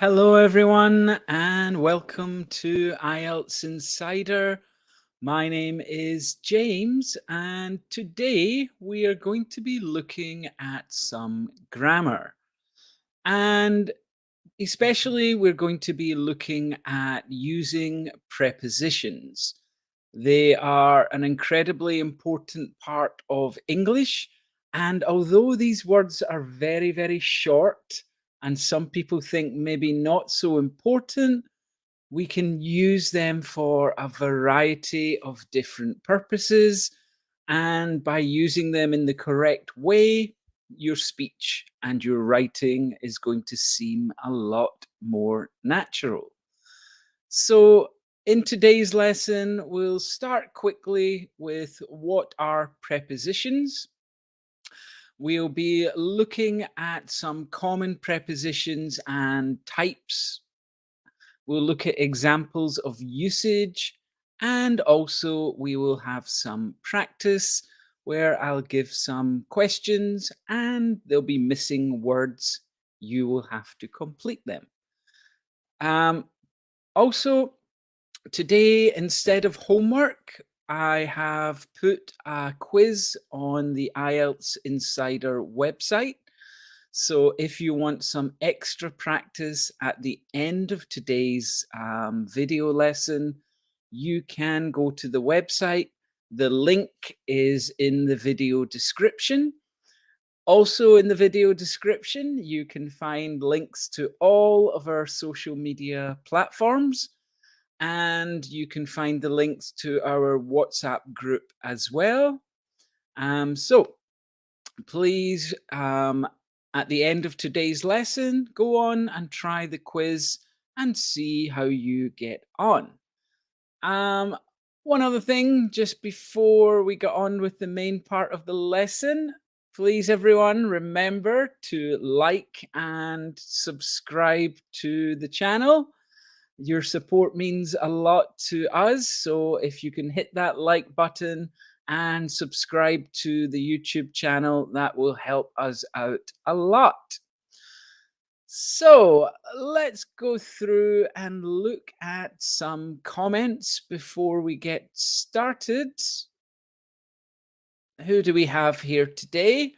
Hello, everyone, and welcome to IELTS Insider. My name is James, and today we are going to be looking at some grammar. And especially, we're going to be looking at using prepositions. They are an incredibly important part of English. And although these words are very, very short, and some people think maybe not so important, we can use them for a variety of different purposes. And by using them in the correct way, your speech and your writing is going to seem a lot more natural. So, in today's lesson, we'll start quickly with what are prepositions. We'll be looking at some common prepositions and types. We'll look at examples of usage, and also we will have some practice where I'll give some questions and there'll be missing words. You will have to complete them. Um, Also, today, instead of homework, I have put a quiz on the IELTS Insider website. So if you want some extra practice at the end of today's video lesson, you can go to the website. The link is in the video description. Also in the video description, you can find links to all of our social media platforms, and you can find the links to our WhatsApp group as well. So please, at the end of today's lesson, go on and try the quiz and see how you get on. One other thing, just before we get on with the main part of the lesson, please, everyone, remember to like and subscribe to the channel. Your support means a lot to us. So if you can hit that like button and subscribe to the YouTube channel, that will help us out a lot. So let's go through and look at some comments before we get started. Who do we have here today?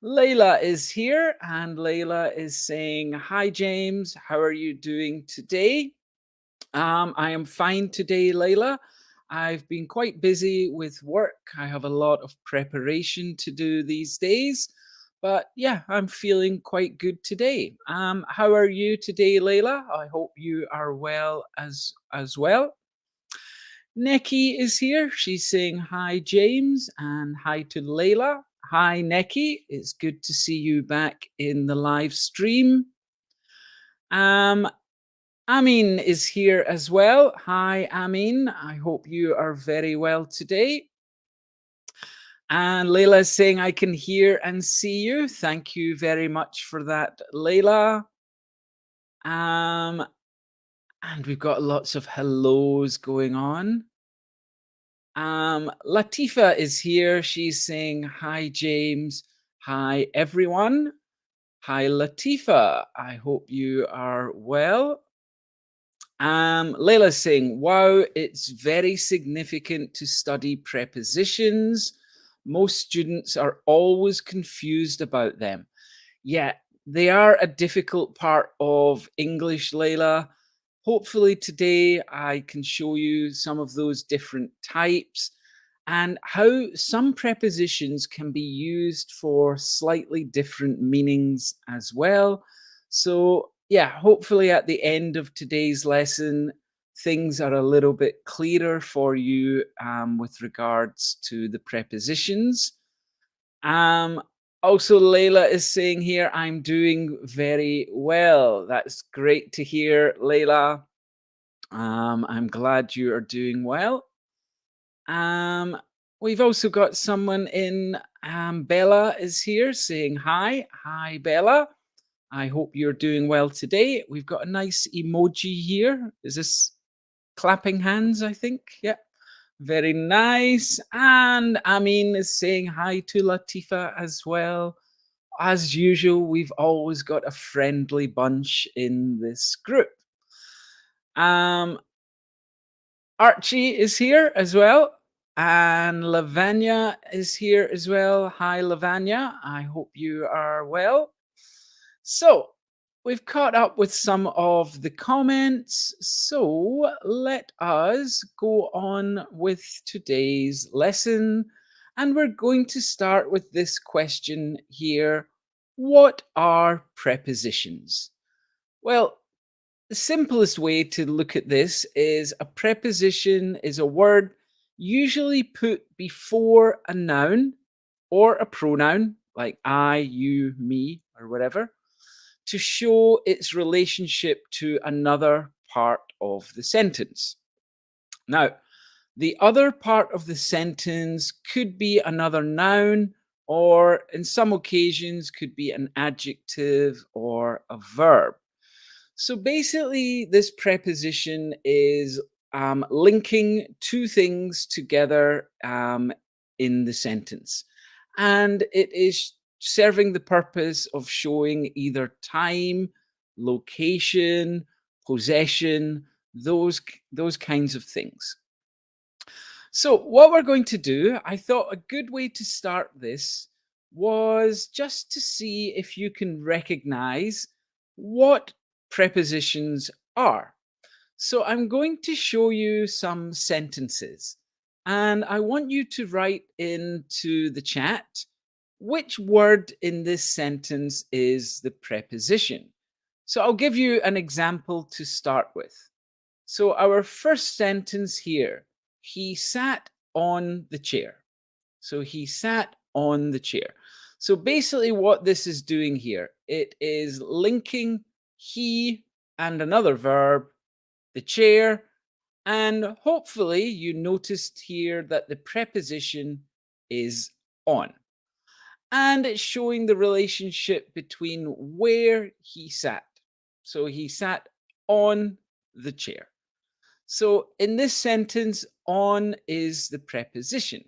Layla is here, and Layla is saying, "Hi, James. How are you doing today?" I am fine today, Layla. I've been quite busy with work. I have a lot of preparation to do these days. But yeah, I'm feeling quite good today. How are you today, Layla? I hope you are well as well. Neki is here. She's saying hi, James, and hi to Layla. Hi, Neki. It's good to see you back in the live stream. Amin is here as well. Hi, Amin. I hope you are very well today. And Layla is saying, I can hear and see you. Thank you very much for that, Layla. And we've got lots of hellos going on. Latifa is here. She's saying, hi, James. Hi, everyone. Hi, Latifa. I hope you are well. Layla's saying, wow, it's very significant to study prepositions. Most students are always confused about them. Yeah, they are a difficult part of English, Layla. Hopefully today I can show you some of those different types and how some prepositions can be used for slightly different meanings as well. So yeah, hopefully at the end of today's lesson, things are a little bit clearer for you with regards to the prepositions. Also, Layla is saying here, I'm doing very well. That's great to hear, Layla. I'm glad you are doing well. We've also got someone in, Bella is here saying hi. Hi, Bella. I hope you're doing well today. We've got a nice emoji here. Is this clapping hands, I think? Yeah. Very nice. And Amin is saying hi to Latifa as well. As usual, we've always got a friendly bunch in this group. Um, Archie is here as well, and Lavanya is here as well. Hi, Lavanya. I hope you are well. So, we've caught up with some of the comments. So, let us go on with today's lesson. And we're going to start with this question here. What are prepositions? Well, the simplest way to look at this is a preposition is a word usually put before a noun or a pronoun like I, you, me, or whatever to show its relationship to another part of the sentence. Now, the other part of the sentence could be another noun, or in some occasions, could be an adjective or a verb. So basically, this preposition is linking two things together in the sentence. And it is serving the purpose of showing either time, location, possession, those kinds of things. So, what we're going to do, I thought a good way to start this was just to see if you can recognize what prepositions are. So, I'm going to show you some sentences, and I want you to write into the chat which word in this sentence is the preposition. So, I'll give you an example to start with. So, our first sentence here, he sat on the chair. So, he sat on the chair. So, basically, what this is doing here, it is linking he and another verb, the chair, and hopefully, you noticed here that the preposition is on. And it's showing the relationship between where he sat. So, he sat on the chair. So in this sentence, on is the preposition.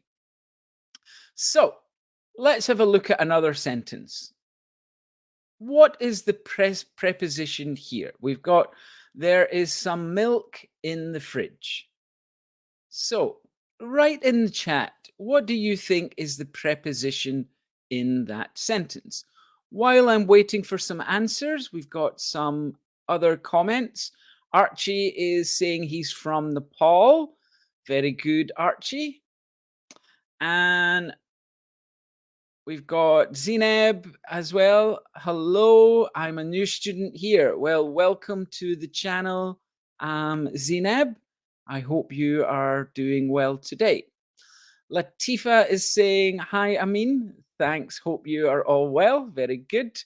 So let's have a look at another sentence. What is the preposition here? We've got there is some milk in the fridge. So write in the chat, what do you think is the preposition in that sentence? While I'm waiting for some answers, we've got some other comments. Archie is saying he's from Nepal. Very good, Archie. And we've got Zineb as well. Hello, I'm a new student here. Well, welcome to the channel, Zineb. I hope you are doing well today. Latifa is saying, hi, Amin. Thanks. Hope you are all well. Very good.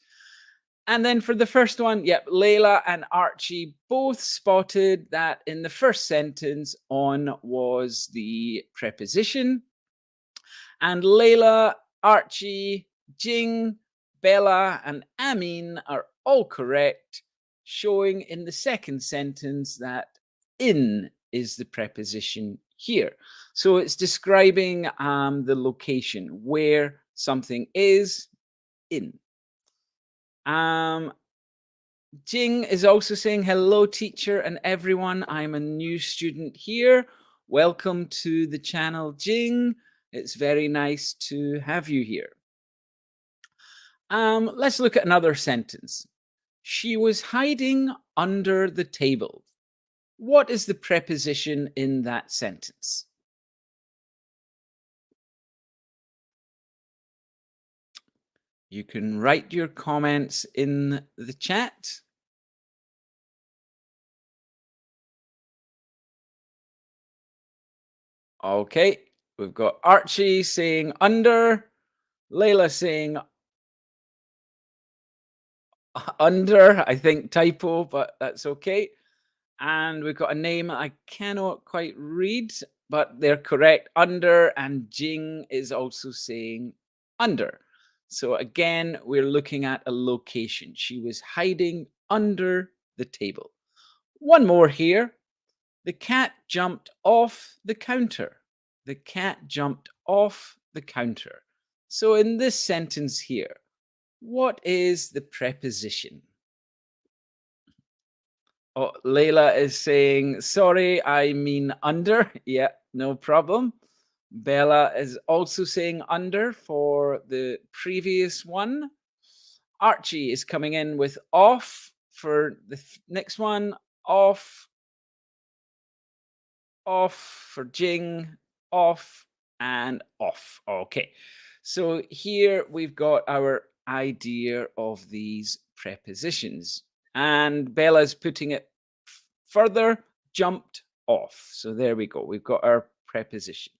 And then for the first one, yep, Layla and Archie both spotted that in the first sentence, on was the preposition. And Layla, Archie, Jing, Bella, and Amin are all correct, showing in the second sentence that in is the preposition here. So it's describing the location where something is in. Jing is also saying, hello, teacher and everyone. I'm a new student here. Welcome to the channel, Jing. It's very nice to have you here. Let's look at another sentence. She was hiding under the table. What is the preposition in that sentence? You can write your comments in the chat. Okay, we've got Archie saying under, Layla saying under, I think typo, but that's okay. And we've got a name I cannot quite read, but they're correct. Under, and Jing is also saying under. So again, we're looking at a location. She was hiding under the table. One more here. The cat jumped off the counter. The cat jumped off the counter. So in this sentence here, What is the preposition? Oh, Layla is saying, sorry, I mean under. Yeah, no problem. Bella is also saying under for the previous one. Archie is coming in with off for the next one. Off, off for Jing, off, and off. Okay. So here we've got our idea of these prepositions. And Bella's putting it further, jumped off. So there we go. We've got our preposition.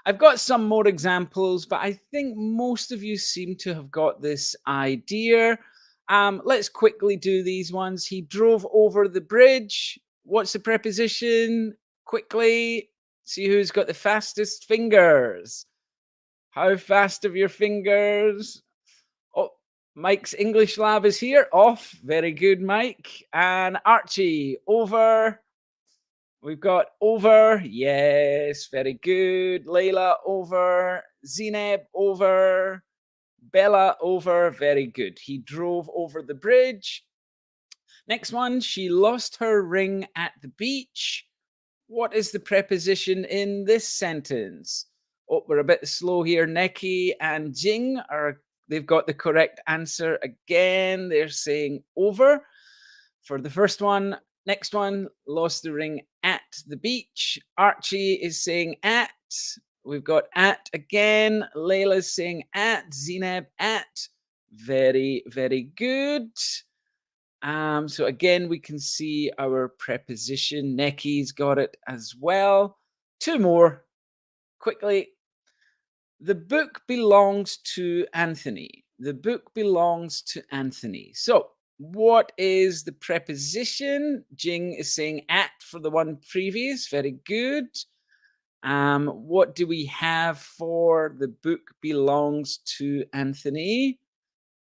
I've got some more examples, but I think most of you seem to have got this idea. Let's quickly do these ones. He drove over the bridge. What's the preposition? Quickly, see who's got the fastest fingers. How fast are your fingers? Oh, Mike's English Lab is here. Off. Very good, Mike. And Archie, over. We've got over. Yes, very good. Layla, over. Zineb, over. Bella, over. Very good. He drove over the bridge. Next one, she lost her ring at the beach. What is the preposition in this sentence? Oh, we're a bit slow here. Neki and Jing they've got the correct answer again. They're saying over for the first one. Next one, lost the ring at the beach. Archie is saying at. We've got at again. Layla's saying at. Zineb at. Very, very good. So again, we can see our preposition. Neki's got it as well. Two more quickly. The book belongs to Anthony. The book belongs to Anthony. So what is the preposition? Jing is saying at for the one previous. Very good. What do we have for the book belongs to Anthony?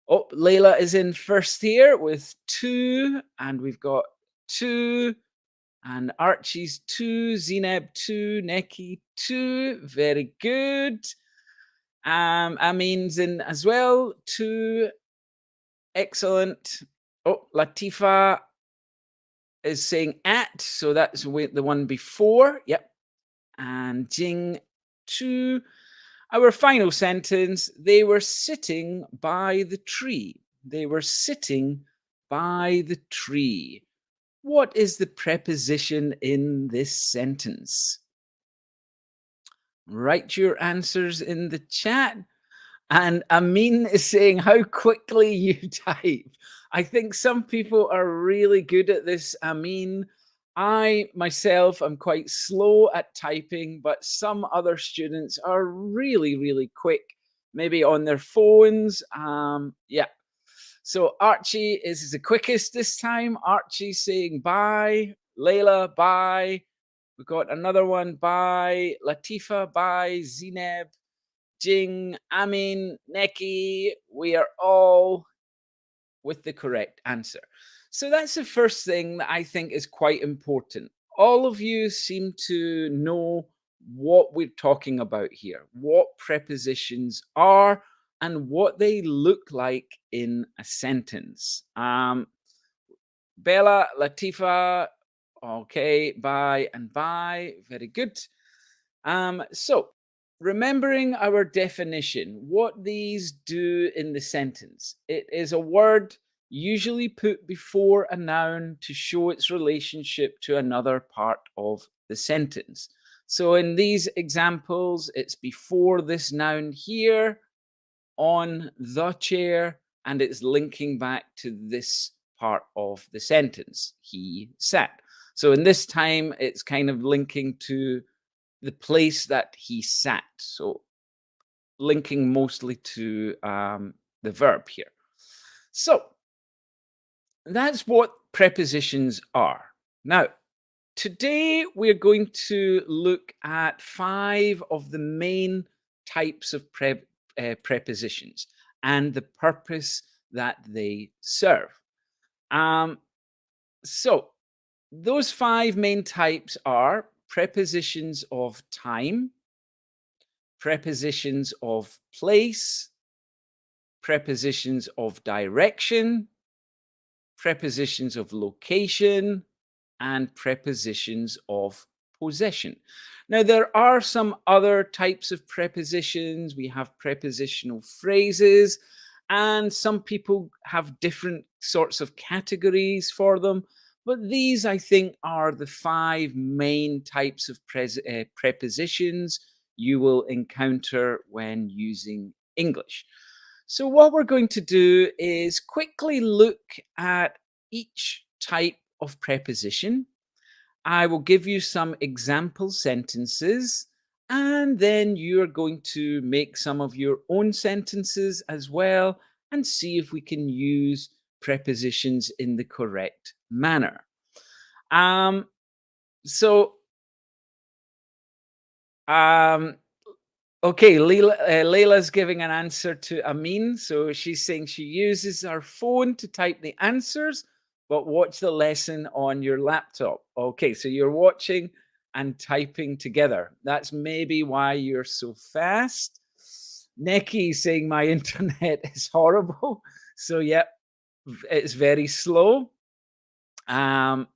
Oh, Layla is in first here with two, and we've got two, and Archie's two, Zineb two, Neki two. Very good. Amin's in as well, two. Excellent. Oh, Latifa is saying at, so that's the one before. Yep. And Jing two. Our final sentence, they were sitting by the tree. They were sitting by the tree. What is the preposition in this sentence? Write your answers in the chat. And Amin is saying how quickly you type. I think some people are really good at this, Amin. I myself am quite slow at typing, but some other students are really, really quick, maybe on their phones. Yeah. So Archie is the quickest this time. Archie saying bye. Layla, bye. We've got another one, bye. Latifa, bye. Zineb, Jing, Amin, Neki, we are all with the correct answer. So that's the first thing that I think is quite important. All of you seem to know what we're talking about here, what prepositions are, and what they look like in a sentence. Bella, Latifa, okay, bye and bye. Very good. So remembering our definition, what these do in the sentence. It is a word usually put before a noun to show its relationship to another part of the sentence. So in these examples, it's before this noun here, on the chair, and it's linking back to this part of the sentence. He sat. So in this time, it's kind of linking to the place that he sat. So linking mostly to the verb here. So that's what prepositions are. Now, today we're going to look at 5 of the main types of prepositions and the purpose that they serve. So those 5 main types are prepositions of time, prepositions of place, prepositions of direction, prepositions of location, and prepositions of possession. Now, there are some other types of prepositions. We have prepositional phrases, and some people have different sorts of categories for them. But these, I think, are the five main types of prepositions you will encounter when using English. So, what we're going to do is quickly look at each type of preposition. I will give you some example sentences, and then you're going to make some of your own sentences as well and see if we can use prepositions in the correct manner. Um, so, um, Okay, Layla's giving an answer to Amin. So she's saying she uses her phone to type the answers, but watch the lesson on your laptop. Okay, so you're watching and typing together. That's maybe why you're so fast. Neki saying my internet is horrible. So, yep, it's very slow. Um,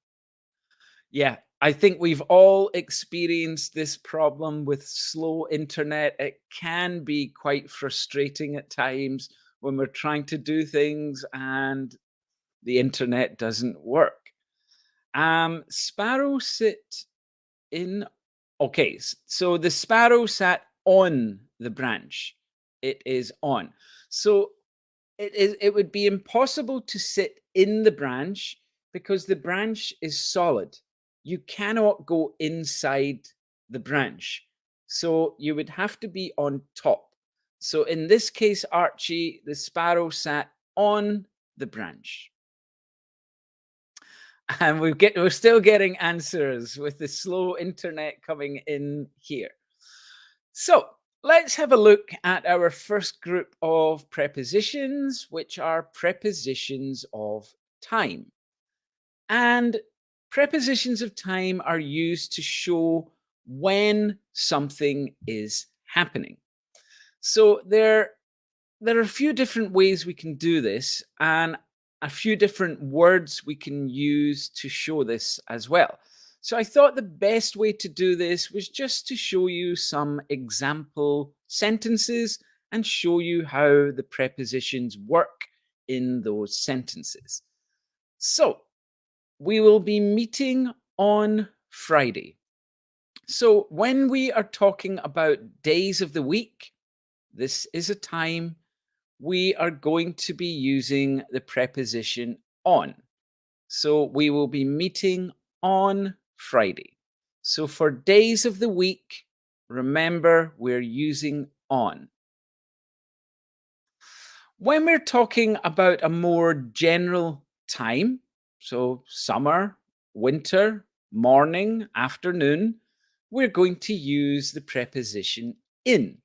yeah, I think we've all experienced this problem with slow internet. It can be quite frustrating at times when we're trying to do things and the internet doesn't work. Sparrow sit in. Okay, so the sparrow sat on the branch. It is on. So it would be impossible to sit in the branch because the branch is solid. You cannot go inside the branch. So you would have to be on top. So in this case, Archie, the sparrow sat on the branch. And we're still getting answers with the slow internet coming in here. So let's have a look at our first group of prepositions, which are prepositions of time. And prepositions of time are used to show when something is happening. So there are a few different ways we can do this, and a few different words we can use to show this as well. So I thought the best way to do this was just to show you some example sentences and show you how the prepositions work in those sentences. So we will be meeting on Friday. So when we are talking about days of the week, this is a time we are going to be using the preposition on. So we will be meeting on Friday. So for days of the week, remember we're using on. When we're talking about a more general time, so summer, winter, morning, afternoon, we're going to use the preposition in.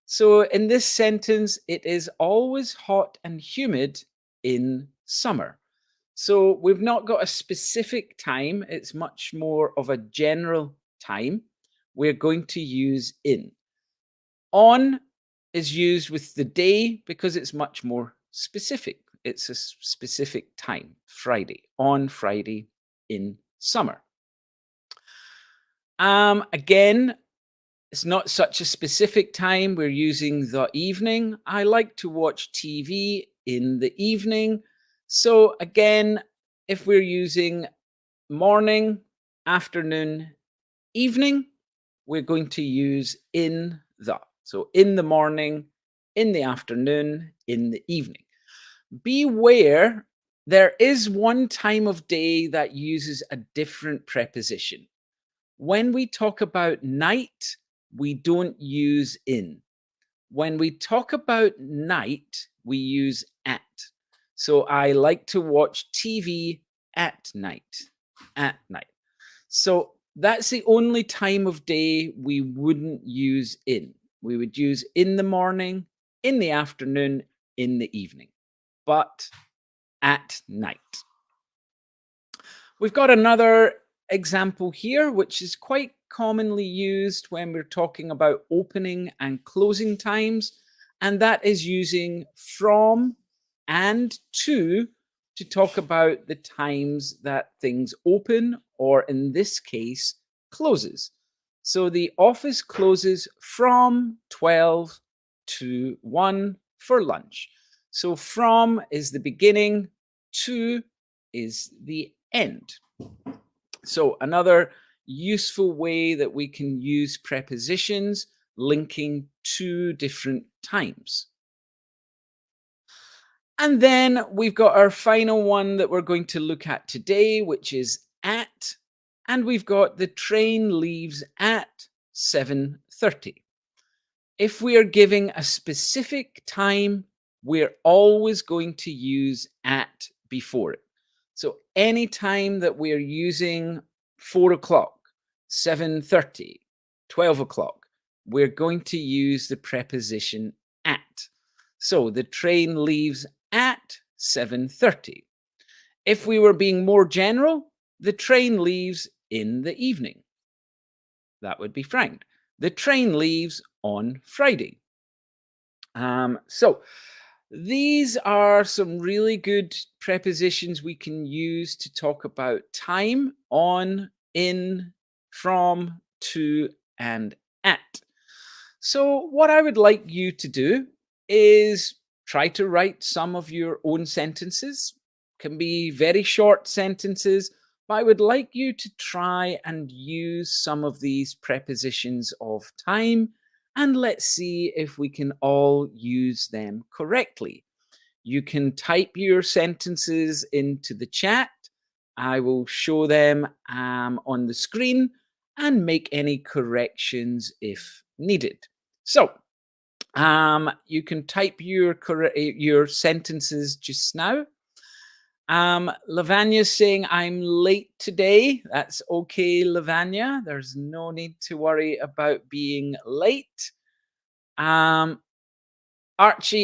So in this sentence, it is always hot and humid in summer. So we've not got a specific time, it's much more of a general time. We're going to use in. On is used with the day because it's much more specific. It's a specific time, Friday, on Friday in summer. Again, it's not such a specific time. We're using the evening. I like to watch TV in the evening. So again, if we're using morning, afternoon, evening, we're going to use in the. So in the morning, in the afternoon, in the evening. Beware, there is one time of day that uses a different preposition. When we talk about night, we don't use in. When we talk about night, we use at. So I like to watch TV at night. At night. So that's the only time of day we wouldn't use in. We would use in the morning, in the afternoon, in the evening, but at night. We've got another example here, which is quite commonly used when we're talking about opening and closing times. and that is using from and to talk about the times that things open, or in this case, closes. So the office closes from 12 to 1 for lunch. So from is the beginning, to is the end. So another useful way that we can use prepositions linking two different times. And then we've got our final one that we're going to look at today, which is at. And we've got the train leaves at 7:30. If we are giving a specific time, we're always going to use at before it. So any time that we're using 4 o'clock, 7:30, 12 o'clock, we're going to use the preposition at. So the train leaves at 7:30. If we were being more general, the train leaves in the evening. That would be frank. The train leaves on Friday. So these are some really good prepositions we can use to talk about time: on, in, from, to, and at. So, what I would like you to do is try to write some of your own sentences. Can be very short sentences, but I would like you to try and use some of these prepositions of time, and let's see if we can all use them correctly. You can type your sentences into the chat. I will show them on the screen and make any corrections if needed. So, you can type your sentences just now. Lavanya's saying, I'm late today. That's okay, Lavanya. There's no need to worry about being late. Archie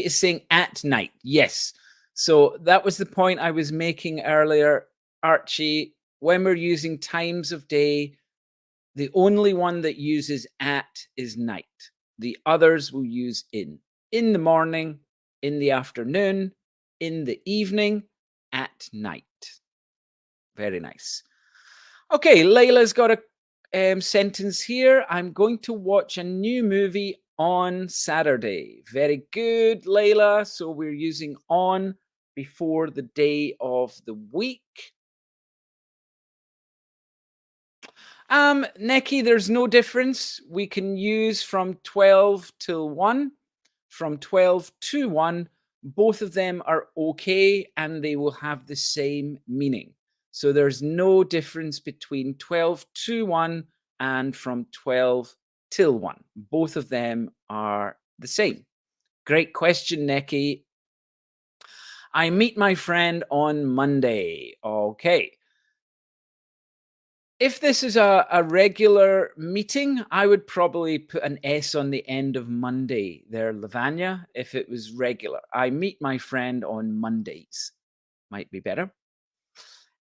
is saying at night. Yes. So that was the point I was making earlier. Archie, when we're using times of day, the only one that uses at is night. The others will use in the morning, in the afternoon, in the evening, at night. Very nice. Okay, Layla's got a sentence here. I'm going to watch a new movie on Saturday. Very good, Layla. So we're using on before the day of the week. Neki, there's no difference. We can use from 12 till 1, from 12 to 1. Both of them are okay and they will have the same meaning. So there's no difference between 12 to 1 and from 12 till 1. Both of them are the same. Great question, Neki. I meet my friend on Monday. Okay. If this is a regular meeting, I would probably put an S on the end of Monday there, Lavanya, if it was regular. I meet my friend on Mondays. Might be better.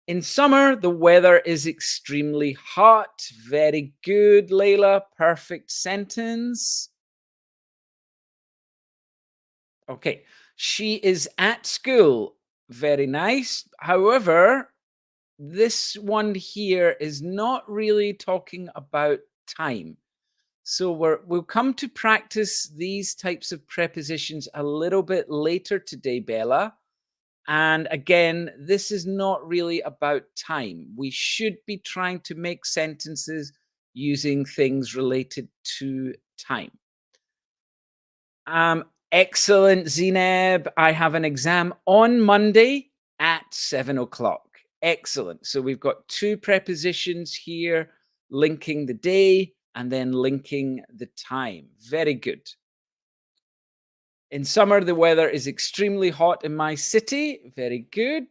In summer, the weather is extremely hot. Very good, Layla. Perfect sentence. Okay. She is at school. Very nice. However, this one here is not really talking about time. So we'll come to practice these types of prepositions a little bit later today, Bella. And again, this is not really about time. We should be trying to make sentences using things related to time. Excellent, Zineb. I have an exam on Monday at 7 o'clock. Excellent. So we've got two prepositions here linking the day and then linking the time. Very good. In summer, the weather is extremely hot in my city. Very good.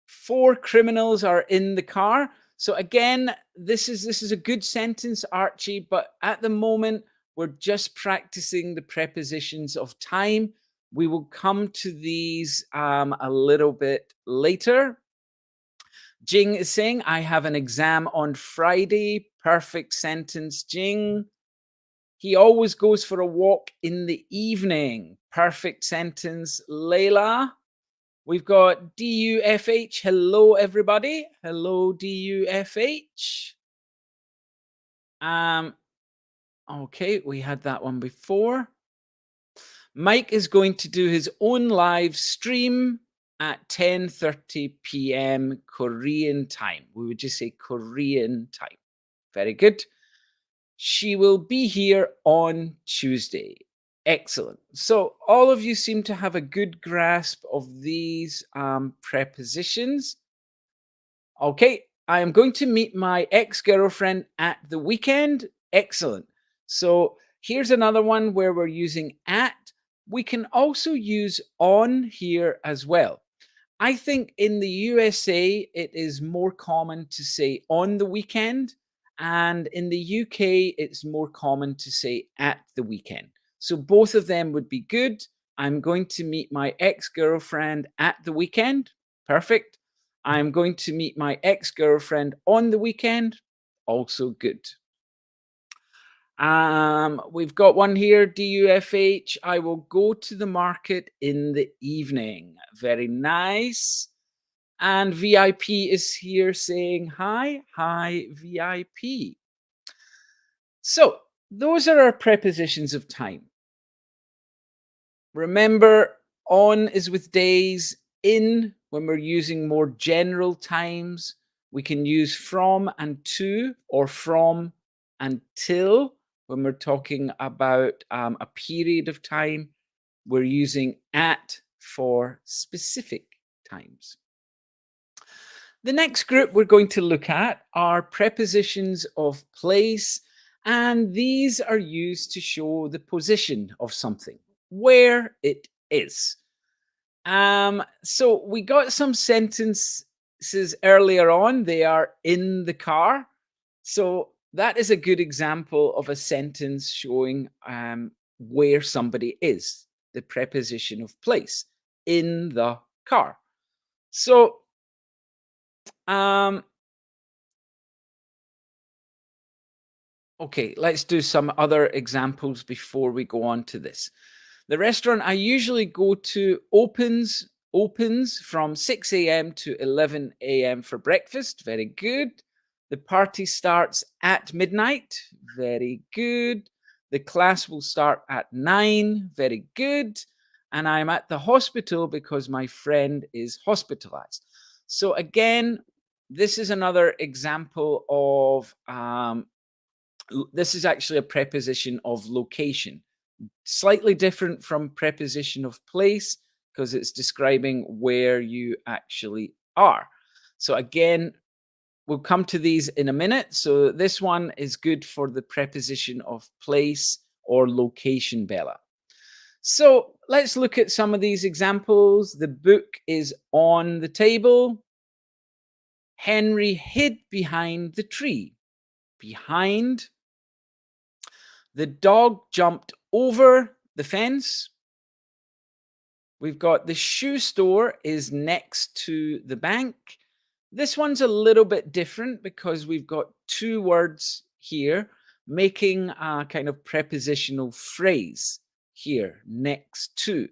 4 criminals are in the car. So again, this is a good sentence, Archie, but at the moment, we're just practicing the prepositions of time. We will come to these a little bit later. Jing is saying, I have an exam on Friday. Perfect sentence, Jing. He always goes for a walk in the evening. Perfect sentence, Layla. We've got DUFH. Hello, everybody. Hello, DUFH. Okay, we had that one before. Mike is going to do his own live stream at 10:30 p.m. Korean time. We would just say Korean time. Very good. She will be here on Tuesday. Excellent. So all of you seem to have a good grasp of these prepositions. Okay, I am going to meet my ex-girlfriend at the weekend. Excellent. So here's another one where we're using at. We can also use on here as well. I think in the USA, it is more common to say on the weekend. And in the UK, it's more common to say at the weekend. So both of them would be good. I'm going to meet my ex-girlfriend at the weekend. Perfect. I'm going to meet my ex-girlfriend on the weekend. Also good. We've got one here, DUFH. I will go to the market in the evening. Very nice. And VIP is here saying hi. Hi, VIP. So those are our prepositions of time. Remember, on is with days, in when we're using more general times. We can use from and to, or from and till when we're talking about a period of time. We're using at for specific times. The next group we're going to look at are prepositions of place, and these are used to show the position of something, where it is. So we got some sentences earlier on. They are in the car. So that is a good example of a sentence showing where somebody is, the preposition of place, in the car. So okay, let's do some other examples before we go on to this. The restaurant I usually go to opens from 6 a.m. to 11 a.m. for breakfast. Very good. The party starts at midnight. Very good. The class will start at 9. Very good. And I'm at the hospital because my friend is hospitalized. So again, this is another example of this is actually a preposition of location. Slightly different from preposition of place because it's describing where you actually are. So again, we'll come to these in a minute. So this one is good for the preposition of place or location, Bella. So let's look at some of these examples. The book is on the table. Henry hid behind the tree. Behind. The dog jumped over the fence. We've got the shoe store is next to the bank. This one's a little bit different because we've got two words here making a kind of prepositional phrase here, next to.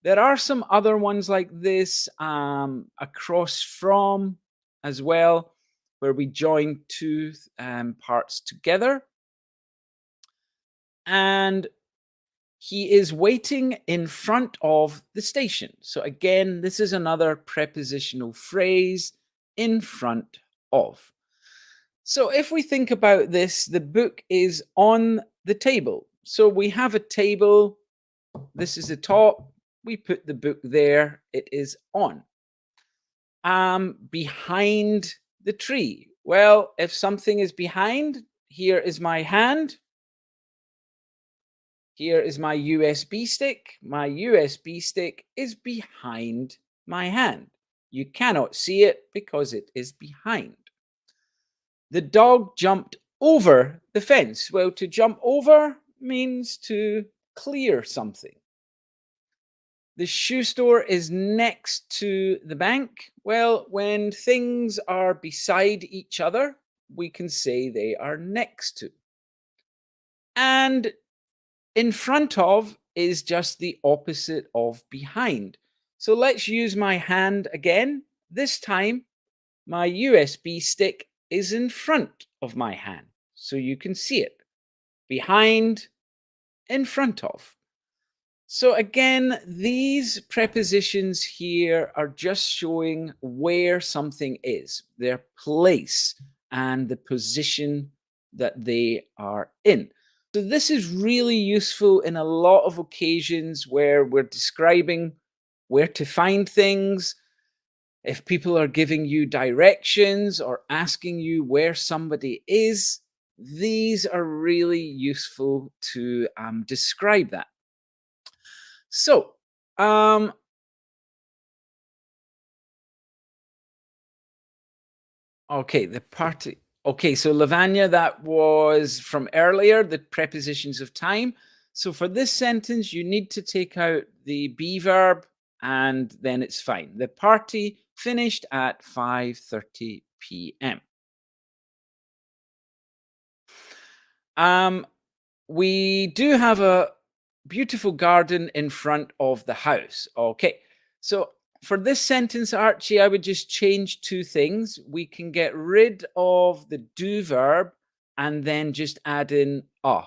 There are some other ones like this, across from as well, where we join two parts together. And he is waiting in front of the station. So again, this is another prepositional phrase, in front of. So if we think about this, the book is on the table. So we have a table. This is the top. We put the book there. It is on. Behind the tree. Well, if something is behind, here is my hand. Here is my USB stick. My USB stick is behind my hand. You cannot see it because it is behind. The dog jumped over the fence. Well, to jump over means to clear something. The shoe store is next to the bank. Well, when things are beside each other, we can say they are next to. And In front of is just the opposite of behind. So let's use my hand again. This time, my USB stick is in front of my hand, so you can see it. Behind, in front of. So again, these prepositions here are just showing where something is, their place, and the position that they are in. So this is really useful in a lot of occasions where we're describing where to find things. If people are giving you directions or asking you where somebody is, these are really useful to describe that. So, um, okay, the party. Okay, so Lavanya, that was from earlier, the prepositions of time. So for this sentence, you need to take out the be verb and then it's fine. The party finished at 5:30 p.m. Um, we do have a beautiful garden in front of the house. Okay, so for this sentence, Archie, I would just change two things. We can get rid of the do verb and then just add in a.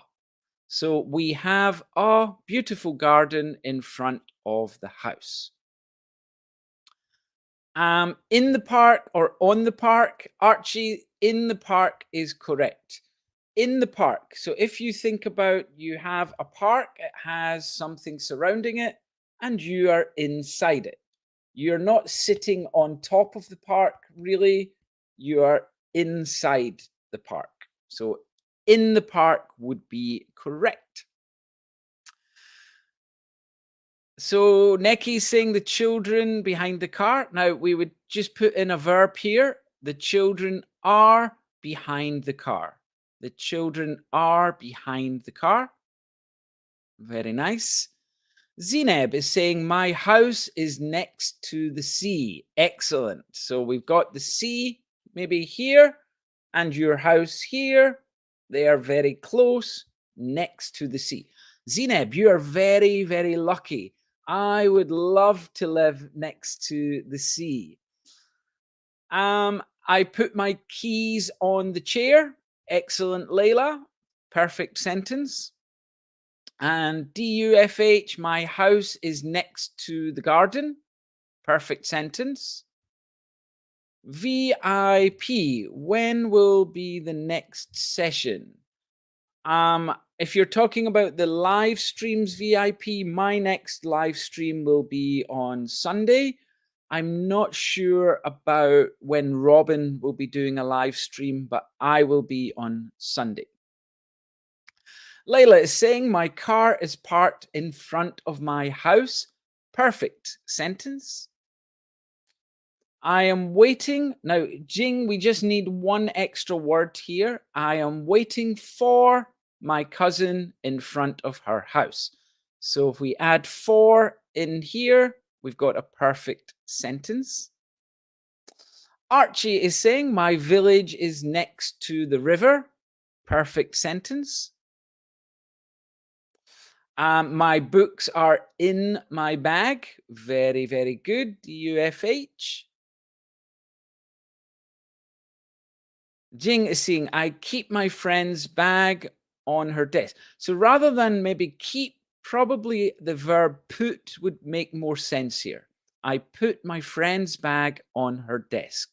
So we have a beautiful garden in front of the house. In the park or on the park, Archie, in the park is correct. In the park. So if you think about you have a park, it has something surrounding it, and you are inside it. You're not sitting on top of the park, really. You are inside the park. So in the park would be correct. So Necky's saying the children behind the car. Now we would just put in a verb here. The children are behind the car. The children are behind the car. Very nice. Zineb is saying, my house is next to the sea. Excellent. So we've got the sea maybe here and your house here. They are very close next to the sea. Zineb, you are very, very lucky. I would love to live next to the sea. I put my keys on the chair. Excellent, Layla. Perfect sentence. And DUFH, my house is next to the garden. Perfect sentence. VIP, when will be the next session? If you're talking about the live streams, VIP, my next live stream will be on Sunday. I'm not sure about when Robin will be doing a live stream, but I will be on Sunday. Layla is saying, my car is parked in front of my house. Perfect sentence. I am waiting. Now, Jing, we just need one extra word here. I am waiting for my cousin in front of her house. So if we add for in here, we've got a perfect sentence. Archie is saying, my village is next to the river. Perfect sentence. My books are in my bag. Very, very good. DUFH. Jing is saying, I keep my friend's bag on her desk. So rather than maybe keep, probably the verb put would make more sense here. I put my friend's bag on her desk.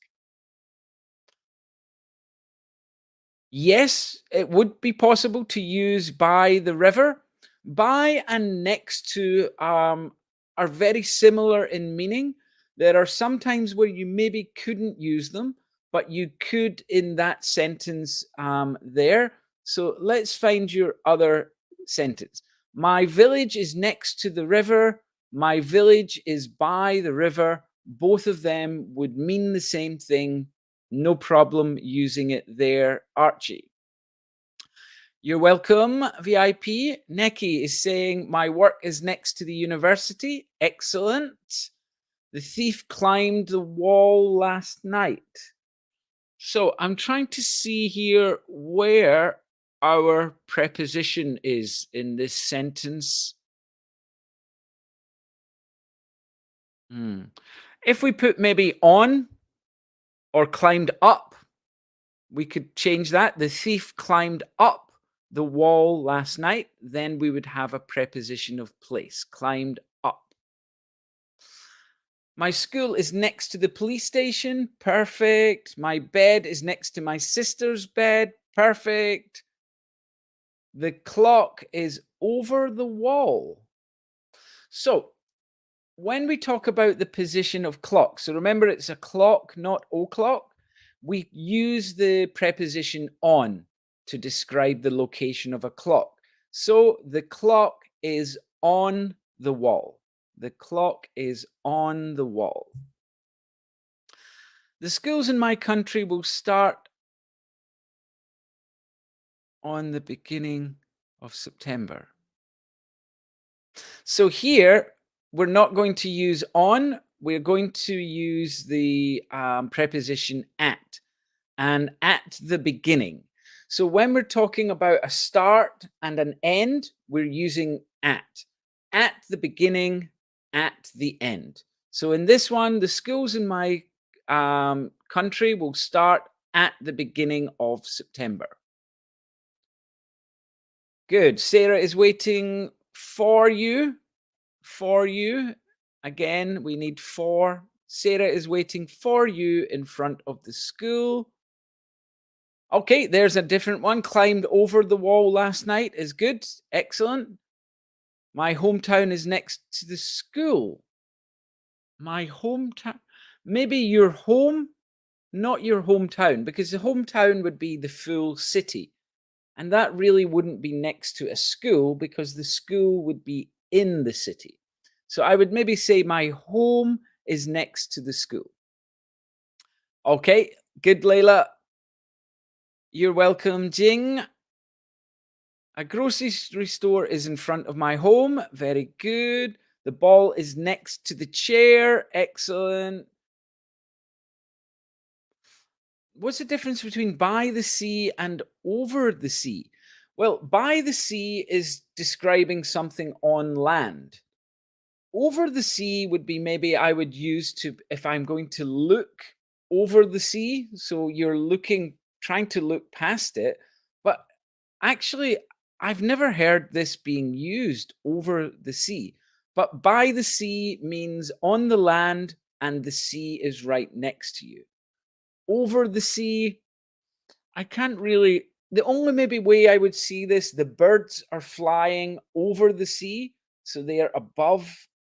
Yes, it would be possible to use by the river. By and next to are very similar in meaning. There are some times where you maybe couldn't use them, but you could in that sentence there. So let's find your other sentence. My village is next to the river. My village is by the river. Both of them would mean the same thing. No problem using it there, Archie. You're welcome, VIP. Neki is saying, my work is next to the university. Excellent. The thief climbed the wall last night. So I'm trying to see here where our preposition is in this sentence? Hmm. If we put maybe on or climbed up, we could change that. The thief climbed up the wall last night. Then we would have a preposition of place, climbed up. My school is next to the police station. Perfect. My bed is next to my sister's bed. Perfect. The clock is over the wall. So, when we talk about the position of clock, so remember it's a clock, not o'clock, we use the preposition on to describe the location of a clock. So the clock is on the wall. The clock is on the wall. The schools in my country will start on the beginning of September. So here, we're not going to use on, we're going to use the preposition at, and at the beginning. So when we're talking about a start and an end, we're using at the beginning, at the end. So in this one, the schools in my country will start at the beginning of September. Good. Sarah is waiting for you. For you. Again, we need for. Sarah is waiting for you in front of the school. Okay, there's a different one. Climbed over the wall last night is good. Excellent. My hometown is next to the school. My hometown. Maybe your home, not your hometown, because the hometown would be the full city. And that really wouldn't be next to a school because the school would be in the city. So I would maybe say my home is next to the school. Okay, good, Layla. You're welcome, Jing. A grocery store is in front of my home. Very good. The ball is next to the chair. Excellent. What's the difference between by the sea and over the sea? Well, by the sea is describing something on land. Over the sea would be maybe I would use to if I'm going to look over the sea. So you're looking, trying to look past it. But actually, I've never heard this being used over the sea. But by the sea means on the land and the sea is right next to you. Over the sea, I can't really. The only maybe way I would see this, the birds are flying over the sea, so they are above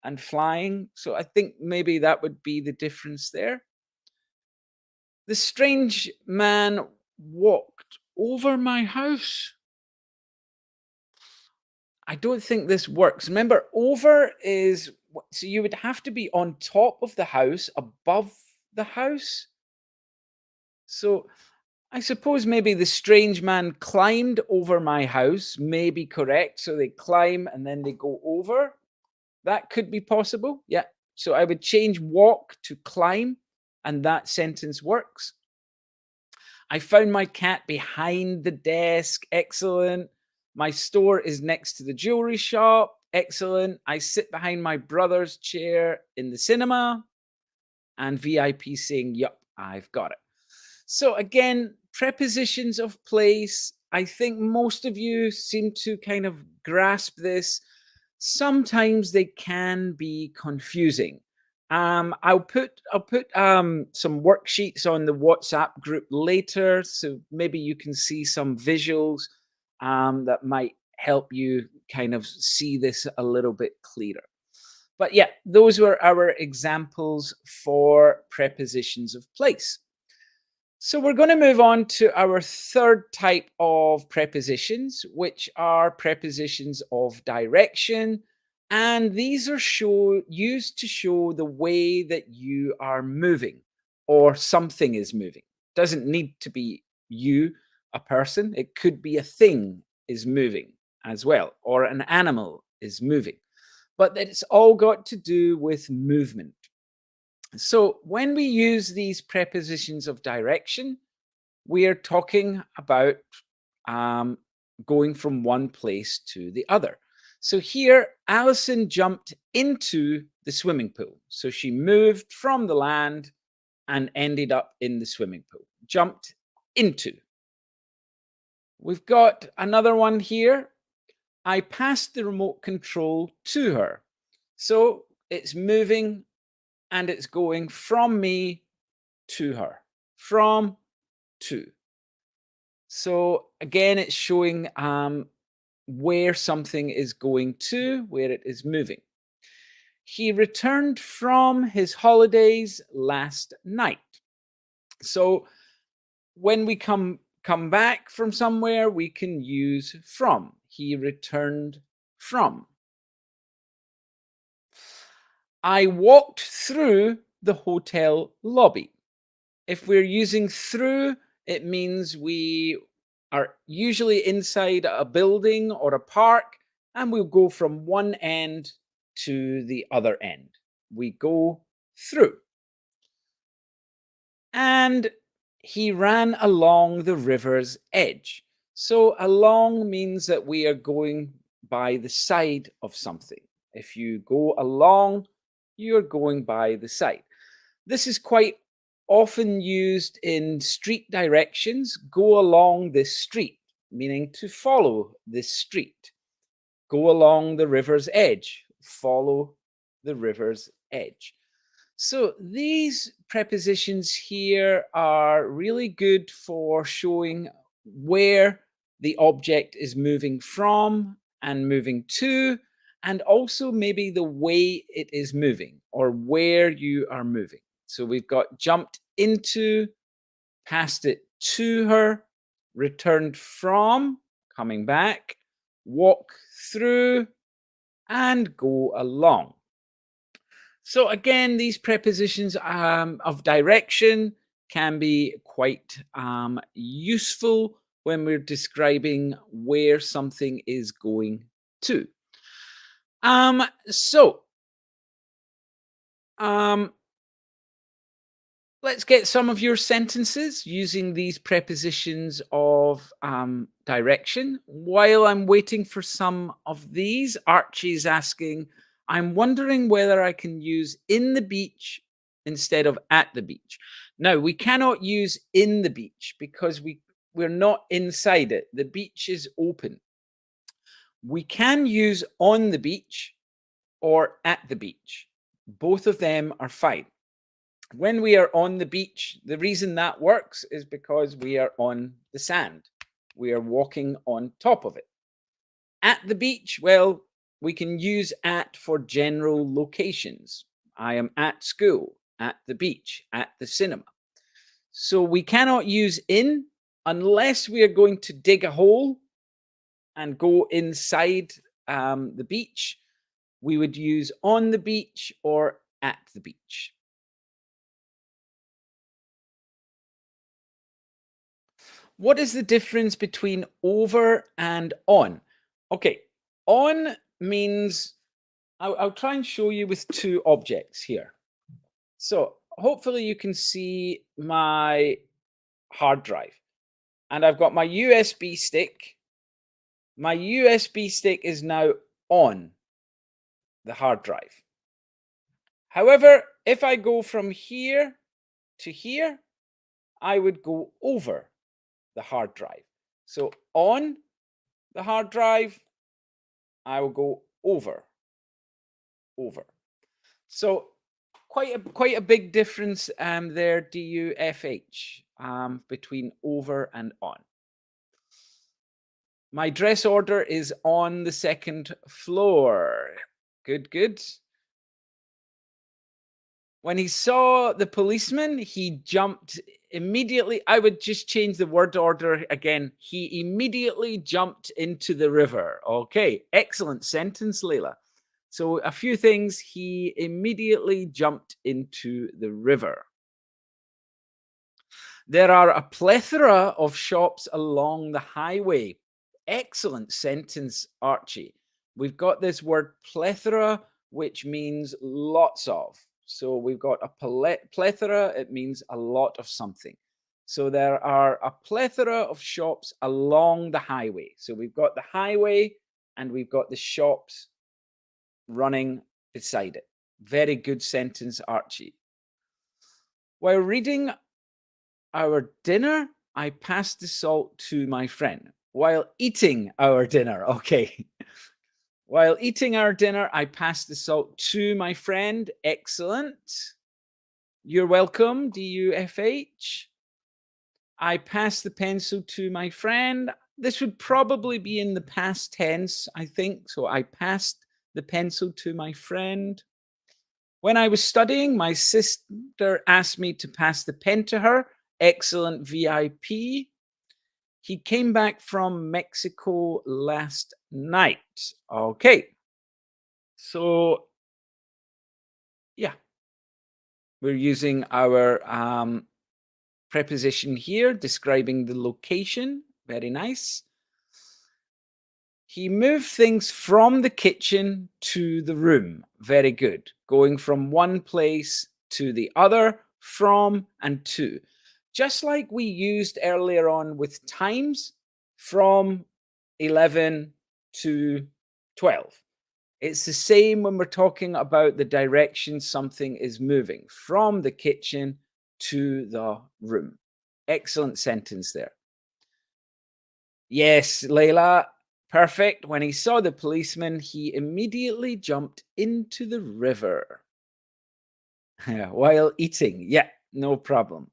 and flying. So I think maybe that would be the difference there. The strange man walked over my house. I don't think this works. Remember, over is so you would have to be on top of the house, above the house. So I suppose maybe the strange man climbed over my house may be correct. So they climb and then they go over. That could be possible. Yeah. So I would change walk to climb, and that sentence works. I found my cat behind the desk. Excellent. My store is next to the jewelry shop. Excellent. I sit behind my brother's chair in the cinema. And VIP saying, yup, I've got it. So again, prepositions of place. I think most of you seem to kind of grasp this. Sometimes they can be confusing. I'll put some worksheets on the WhatsApp group later, so maybe you can see some visuals that might help you kind of see this a little bit clearer. But yeah, those were our examples for prepositions of place. So we're going to move on to our third type of prepositions, which are prepositions of direction. And these are used to show the way that you are moving or something is moving. Doesn't need to be you, a person. It could be a thing is moving as well, or an animal is moving. But it's all got to do with movement. So when we use these prepositions of direction, we are talking about going from one place to the other. So here, Alison jumped into the swimming pool. So she moved from the land and ended up in the swimming pool. Jumped into. We've got another one here. I passed the remote control to her. So it's moving and it's going from me to her. From to. So again, it's showing where something is going to, where it is moving. He returned from his holidays last night. So when we come back from somewhere, we can use from. He returned from. I walked through the hotel lobby. If we're using through, it means we are usually inside a building or a park, and we'll go from one end to the other end. We go through. And he ran along the river's edge. So along means that we are going by the side of something. If you go along, you're going by the side. This is quite often used in street directions. Go along this street, meaning to follow this street. Go along the river's edge. Follow the river's edge. So these prepositions here are really good for showing where the object is moving from and moving to, and also maybe the way it is moving or where you are moving. So we've got jumped into, passed it to her, returned from, coming back, walk through, and go along. So again, these prepositions of direction can be quite useful when we're describing where something is going to. So let's get some of your sentences using these prepositions of direction. While I'm waiting for some of these, Archie's asking, I'm wondering whether I can use in the beach instead of at the beach. Now, we cannot use in the beach because we're not inside it. The beach is open. We can use on the beach or at the beach. Both of them are fine. When we are on the beach, the reason that works is because we are on the sand. We are walking on top of it. At the beach, well, we can use at for general locations. I am at school, at the beach, at the cinema. So we cannot use in unless we are going to dig a hole and go inside the beach. We would use on the beach or at the beach. What is the difference between over and on? Okay, on means, I'll try and show you with two objects here. So hopefully you can see my hard drive. And I've got my USB stick. My USB stick is now on the hard drive. However, if I go from here to here, I would go over the hard drive. So on the hard drive, I will go over. So quite a big difference there, DUFH, between over and on. My dress order is on the second floor. Good. When he saw the policeman, he jumped immediately. I would just change the word order again. He immediately jumped into the river. Okay, excellent sentence, Leila. So a few things. He immediately jumped into the river. There are a plethora of shops along the highway. Excellent sentence, Archie. We've got this word plethora, which means lots of. So we've got a plethora, it means a lot of something. So there are a plethora of shops along the highway. So we've got the highway and we've got the shops running beside it. Very good sentence, Archie. While reading our dinner, I passed the salt to my friend. While eating our dinner, okay. While eating our dinner, I passed the salt to my friend. Excellent. You're welcome, DUFH. I passed the pencil to my friend. This would probably be in the past tense, I think. So I passed the pencil to my friend. When I was studying, my sister asked me to pass the pen to her. Excellent, VIP. He came back from Mexico last night. Okay. So, yeah, we're using our preposition here describing the location. Very nice. He moved things from the kitchen to the room. Very good. Going from one place to the other, from and to. Just like we used earlier on with times, from 11 to 12. It's the same when we're talking about the direction something is moving from the kitchen to the room. Excellent sentence there. Yes, Layla, perfect. When he saw the policeman, he immediately jumped into the river. While eating. Yeah, no problem.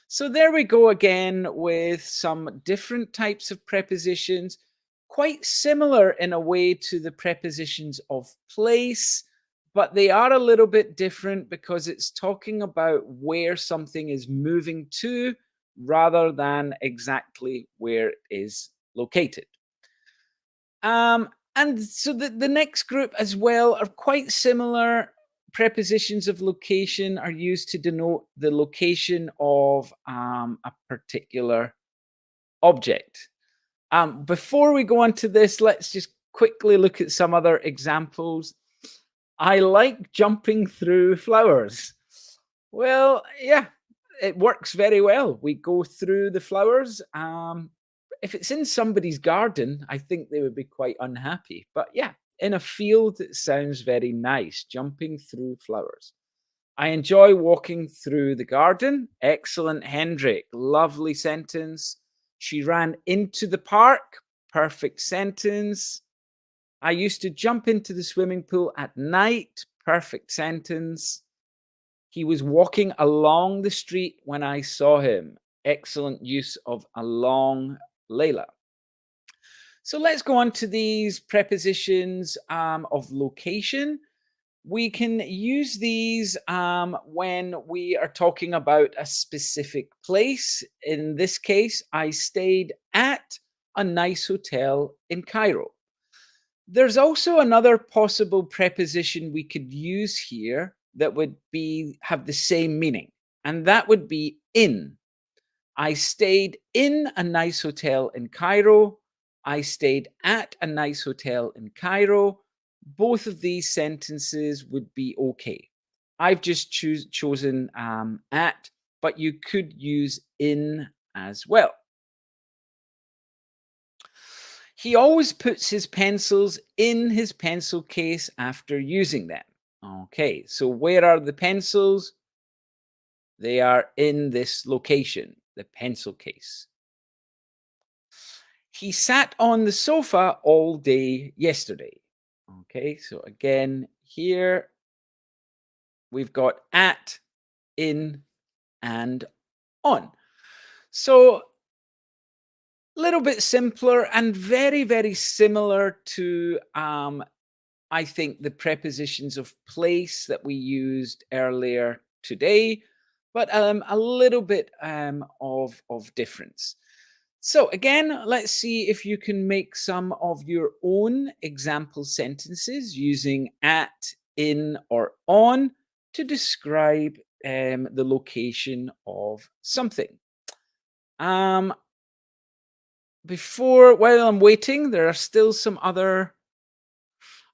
So there we go again with some different types of prepositions, quite similar in a way to the prepositions of place, but they are a little bit different because it's talking about where something is moving to rather than exactly where it is located. And so the next group as well are quite similar. Prepositions of location are used to denote the location of a particular object. Before we go on to this, let's just quickly look at some other examples. I like jumping through flowers. Well, yeah, it works very well. We go through the flowers. If it's in somebody's garden, I think they would be quite unhappy. But yeah, in a field, it sounds very nice, jumping through flowers. I enjoy walking through the garden. Excellent, Hendrik. Lovely sentence. She ran into the park. Perfect sentence. I used to jump into the swimming pool at night. Perfect sentence. He was walking along the street when I saw him. Excellent use of along, Layla. So let's go on to these prepositions of location. We can use these when we are talking about a specific place. In this case, I stayed at a nice hotel in Cairo. There's also another possible preposition we could use here that would be have the same meaning, and that would be in. I stayed in a nice hotel in Cairo. I stayed at a nice hotel in Cairo. Both of these sentences would be okay. I've just chosen at, but you could use in as well. He always puts his pencils in his pencil case after using them. Okay, so where are the pencils? They are in this location, the pencil case. He sat on the sofa all day yesterday. Okay, so again, here we've got at, in, and on. So little bit simpler and very, very similar to I think the prepositions of place that we used earlier today, but a little bit of difference. So again, let's see if you can make some of your own example sentences using at, in, or on to describe the location of something. While I'm waiting, there are still some other.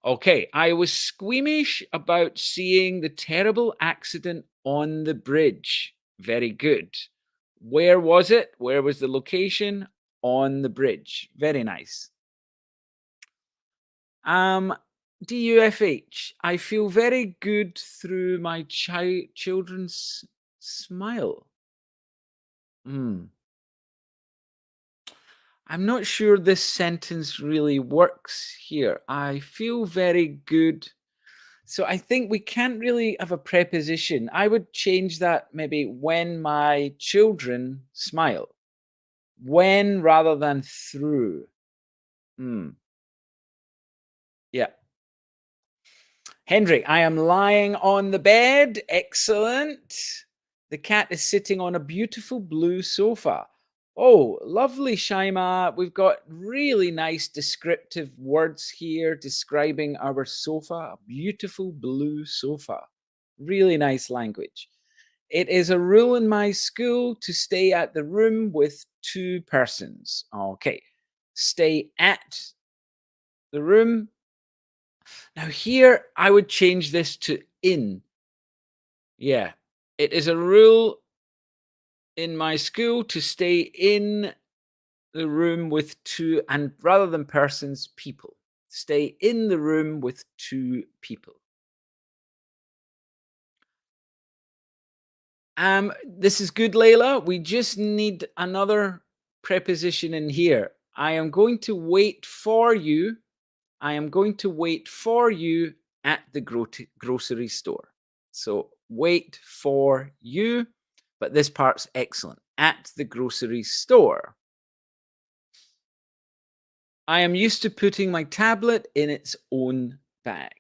Okay, I was squeamish about seeing the terrible accident on the bridge. Very good. Where was it? Where was the location? On the bridge. Very nice. Um, DUFH. I feel very good through my children's smile. Hmm. I'm not sure this sentence really works here. I feel very good. So I think we can't really have a preposition. I would change that maybe when my children smile. When rather than through. Hmm. Yeah. Hendrik, I am lying on the bed. Excellent. The cat is sitting on a beautiful blue sofa. Oh, lovely, Shaima. We've got really nice descriptive words here describing our sofa. A beautiful blue sofa. Really nice language. It is a rule in my school to stay at the room with two persons. Okay. Stay at the room. Now, here I would change this to in. Yeah. It is a rule in my school to stay in the room with two, and rather than persons, people. Stay in the room with two people. This is good, Layla. We just need another preposition in here. I am going to wait for you. I am going to wait for you at the grocery store. So wait for you, but this part's excellent. At the grocery store. I am used to putting my tablet in its own bag.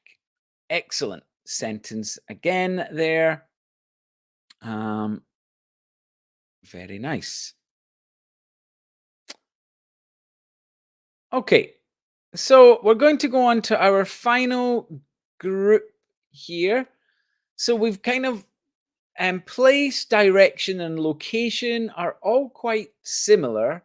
Excellent sentence again there. Um, very nice. Okay, so we're going to go on to our final group here. So we've kind of place, direction, and location are all quite similar.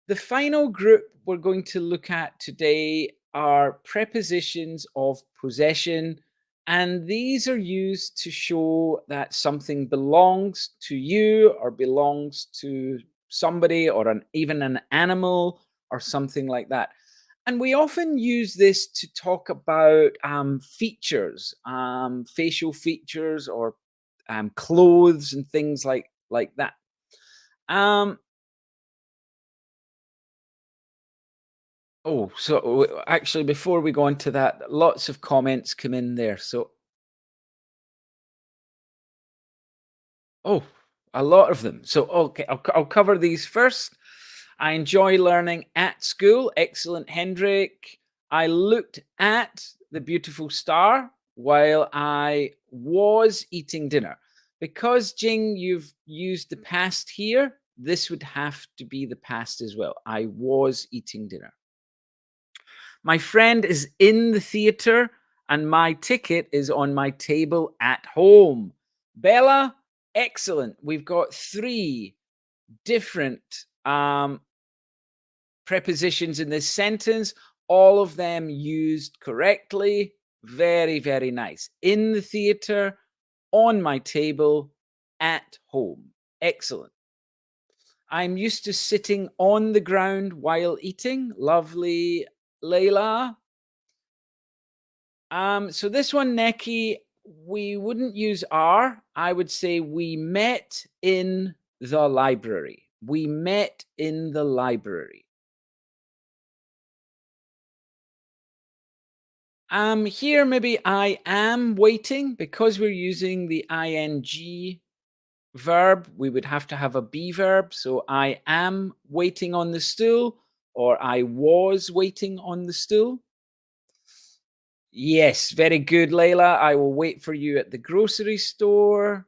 The final group we're going to look at today are prepositions of possession, and these are used to show that something belongs to you or belongs to somebody or even an animal or something like that. And we often use this to talk about features, facial features, or clothes and things like that. Um, Oh, so actually, before we go on to that, lots of comments come in there. So, oh, a lot of them. So, okay, I'll cover these first. I enjoy learning at school. Excellent, Hendrik. I looked at the beautiful star while I was eating dinner. Because, Jing, you've used the past here, this would have to be the past as well. I was eating dinner. My friend is in the theater and my ticket is on my table at home. Bella, excellent. We've got three different prepositions in this sentence, all of them used correctly. Very, very nice. In the theater, on my table, at home. Excellent. I'm used to sitting on the ground while eating. Lovely, Layla. So this one, Neki, we wouldn't use are. I would say we met in the library. We met in the library. Here maybe I am waiting because we're using the ing verb. We would have to have a be verb. So I am waiting on the stool, or I was waiting on the stool. Yes, very good, Layla. I will wait for you at the grocery store.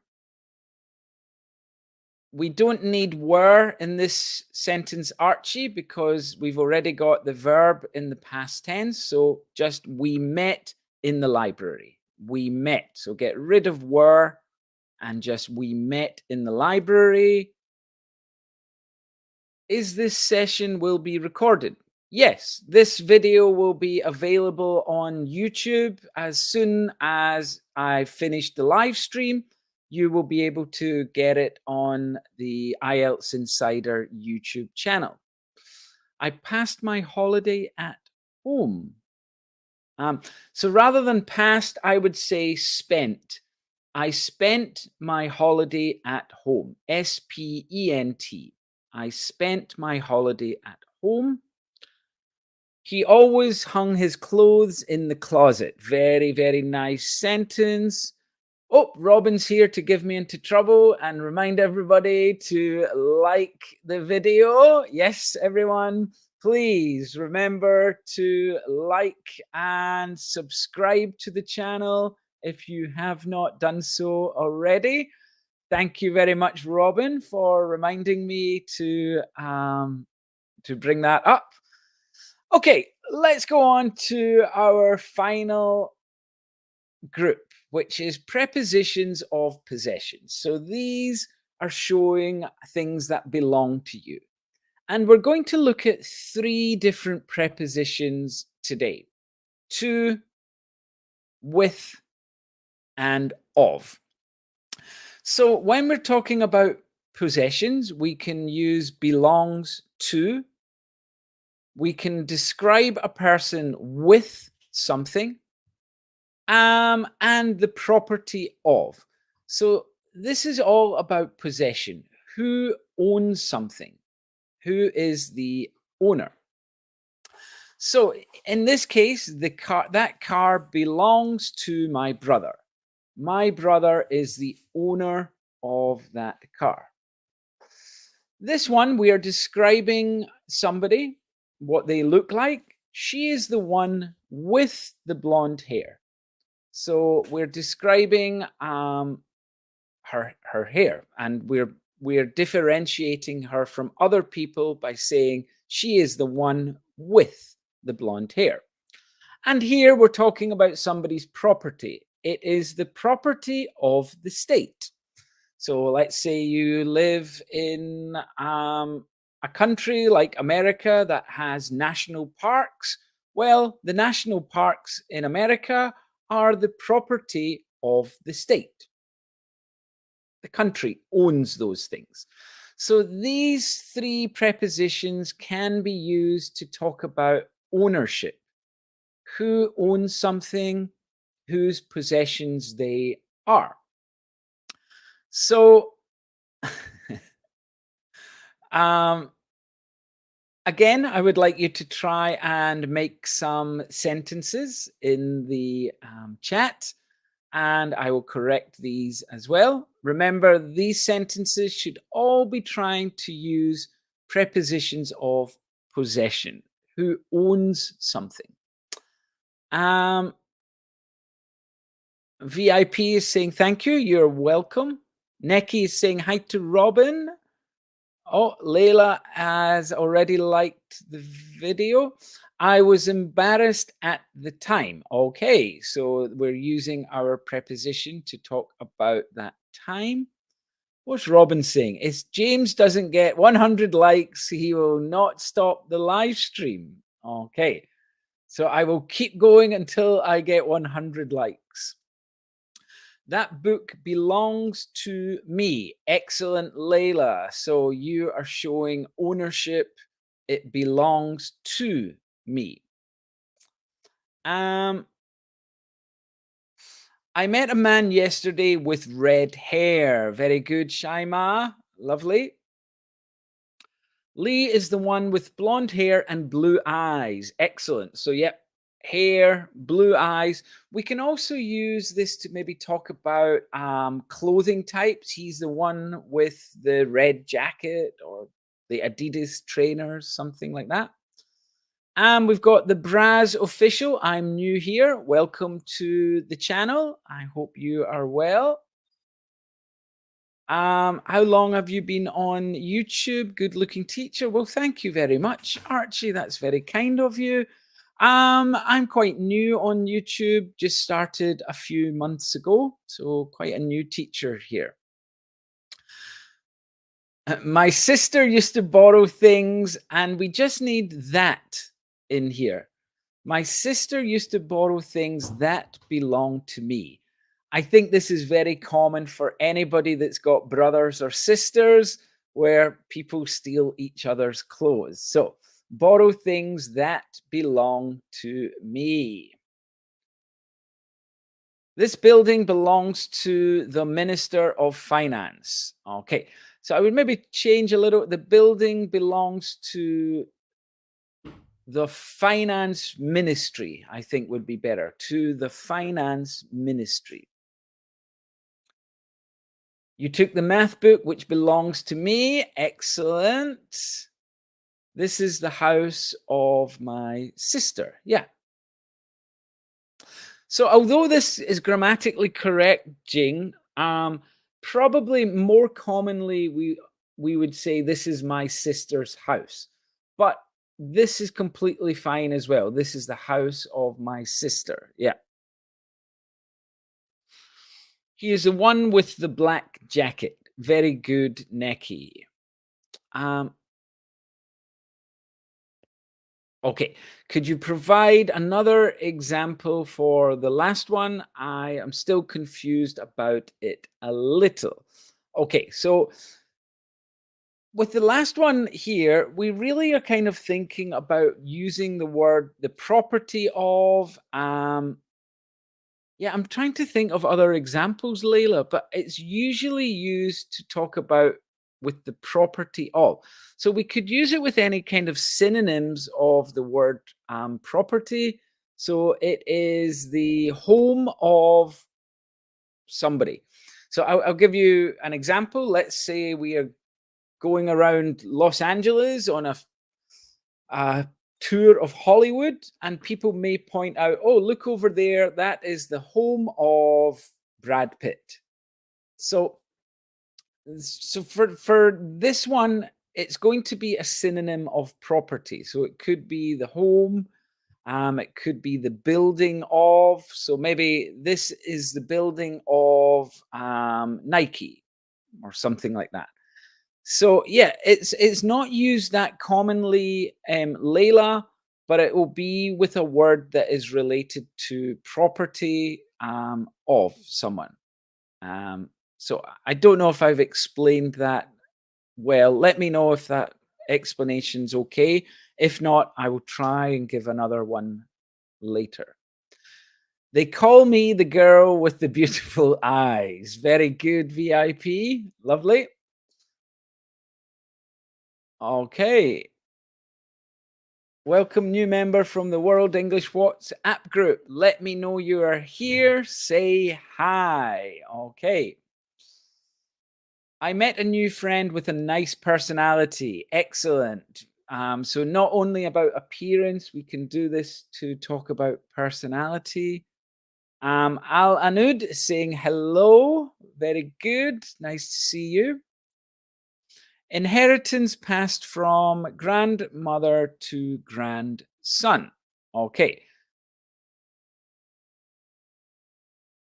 We don't need were in this sentence, Archie, because we've already got the verb in the past tense. So just we met in the library. We met. So get rid of were and just we met in the library. Is this session will be recorded? Yes, this video will be available on YouTube as soon as I finish the live stream. you will be able to get it on the IELTS Insider YouTube channel. I passed my holiday at home. So rather than past, I would say spent. I spent my holiday at home. S-P-E-N-T. I spent my holiday at home. He always hung his clothes in the closet. Very, very nice sentence. Oh, Robin's here to give me into trouble and remind everybody to like the video. Yes, everyone, please remember to like and subscribe to the channel if you have not done so already. Thank you very much, Robin, for reminding me to bring that up. Okay, let's go on to our final group, which is prepositions of possession. So these are showing things that belong to you. And we're going to look at 3 different prepositions today: to, with, and of. So when we're talking about possessions, we can use belongs to. We can describe a person with something, and the property of. So this is all about possession. Who owns something? Who is the owner? So in this case, that car belongs to my brother. My brother is the owner of that car. This one, we are describing somebody, what they look like. She is the one with the blonde hair. So we're describing her hair, and we're differentiating her from other people by saying she is the one with the blonde hair. And here we're talking about somebody's property. It is the property of the state. So let's say you live in a country like America that has national parks. Well, the national parks in America are the property of the state. The country owns those things. So these 3 prepositions can be used to talk about ownership. Who owns something, whose possessions they are. So again, I would like you to try and make some sentences in the chat, and I will correct these as well. Remember, these sentences should all be trying to use prepositions of possession. Who owns something? VIP is saying thank you. You're welcome. Neki is saying hi to Robin. Oh, Layla has already liked the video. I was embarrassed at the time. Okay, so we're using our preposition to talk about that time. What's Robin saying? If James doesn't get 100 likes, he will not stop the live stream. Okay, so I will keep going until I get 100 likes. That book belongs to me. Excellent, Layla. So you are showing ownership. It belongs to me. I met a man yesterday with red hair. Very good, Shaima. Lovely. Lee is the one with blonde hair and blue eyes. Excellent. So, yep, hair, blue eyes. We can also use this to maybe talk about clothing types. He's the one with the red jacket or the Adidas trainers, something like that. And we've got the Braz official. I'm new here. Welcome to the channel. I hope you are well. How long have you been on YouTube? Good looking teacher. Well, thank you very much, Archie. That's very kind of you. I'm quite new on YouTube, just started a few months ago, so quite a new teacher here. My sister used to borrow things, and we just need that in here. My sister used to borrow things that belong to me. I think this is very common for anybody that's got brothers or sisters where people steal each other's clothes. So, borrow things that belong to me. This building belongs to the Minister of Finance. Okay, so I would maybe change a little. The building belongs to the Finance Ministry, I think would be better. To the Finance Ministry. You took the math book, which belongs to me. Excellent. This is the house of my sister. Yeah. So although this is grammatically correct, Jing, probably more commonly we would say this is my sister's house. But this is completely fine as well. This is the house of my sister. Yeah. He is the one with the black jacket. Very good, Neki. Um, okay. Could you provide another example for the last one? I am still confused about it a little. Okay, so with the last one here, we really are kind of thinking about using the word the property of. Yeah, I'm trying to think of other examples, Layla, but it's usually used to talk about with the property of. So we could use it with any kind of synonyms of the word property. So it is the home of somebody. So I'll give you an example. Let's say we are going around Los Angeles on a tour of Hollywood, and people may point out, oh, look over there, that is the home of Brad Pitt. So, for this one, it's going to be a synonym of property. So it could be the home, it could be the building of. So maybe this is the building of Nike or something like that. So yeah, it's not used that commonly, Layla, but it will be with a word that is related to property of someone. So I don't know if I've explained that well. Let me know if that explanation's okay. If not, I will try and give another one later. They call me the girl with the beautiful eyes. Very good, VIP. Lovely. Okay. Welcome, new member from the World English WhatsApp group. Let me know you are here. Say hi. Okay. I met a new friend with a nice personality. Excellent. So, not only about appearance, we can do this to talk about personality. Al Anud saying hello. Very good. Nice to see you. Inheritance passed from grandmother to grandson. Okay.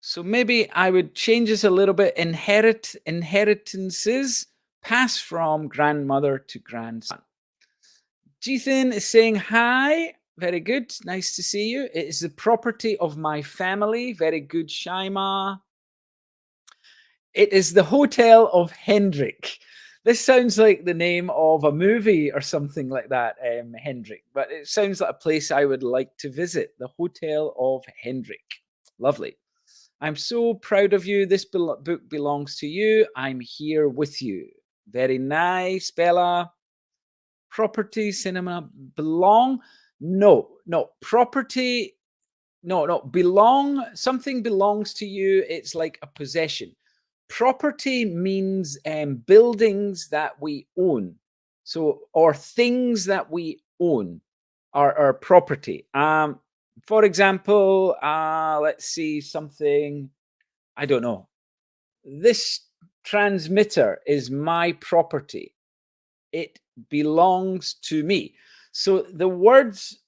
So maybe I would change this a little bit. Inheritances pass from grandmother to grandson. Jithan is saying hi. Very good. Nice to see you. It is the property of my family. Very good, Shaima. It is the Hotel of Hendrik. This sounds like the name of a movie or something like that, Hendrik. But it sounds like a place I would like to visit. The Hotel of Hendrik. Lovely. I'm so proud of you. This book belongs to you. I'm here with you. Very nice, Bella. Property, cinema, belong. No. Property, no. Belong, something belongs to you. It's like a possession. Property means buildings that we own. So, or things that we own are property. For example, let's see something. I don't know. This transmitter is my property. It belongs to me. So the words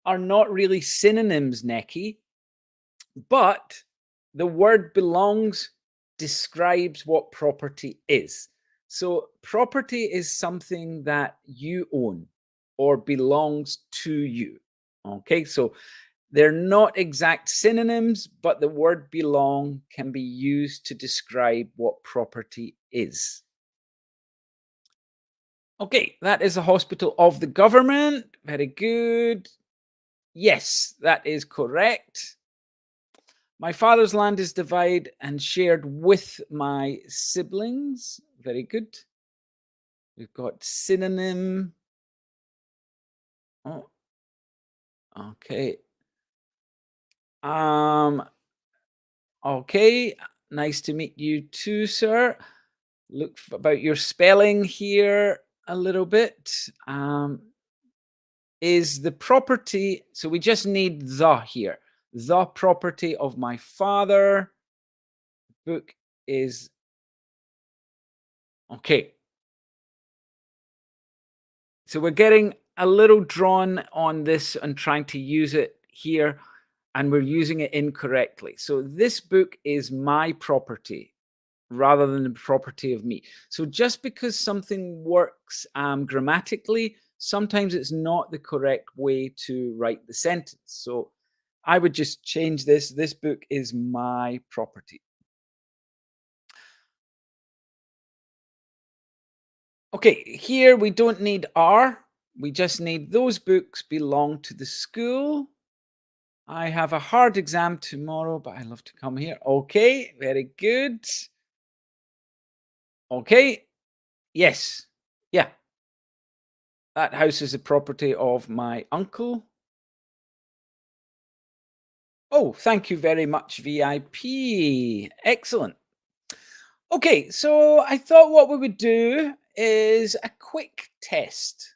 are not really synonyms, Neki, but the word belongs describes what property is. So property is something that you own or belongs to you. Okay, so They're not exact synonyms, but the word belong can be used to describe what property is. Okay, that is a hospital of the government. Very good. Yes, that is correct. My father's land is divided and shared with my siblings. Very good. We've got synonym. Oh, okay. Um, okay. Nice to meet you too, sir. Look about your spelling here a little bit. Is the property, so we just need the here. The property of my father. Book is okay. So we're getting a little drawn on this and trying to use it here, and we're using it incorrectly. So this book is my property rather than the property of me. So just because something works grammatically, sometimes it's not the correct way to write the sentence. So I would just change this. This book is my property. Okay, here we don't need are. We just need those books belong to the school. I have a hard exam tomorrow, but I love to come here. Okay, very good. Okay, yes. Yeah, that house is the property of my uncle. Oh, thank you very much, VIP. Excellent. Okay, so I thought what we would do is a quick test.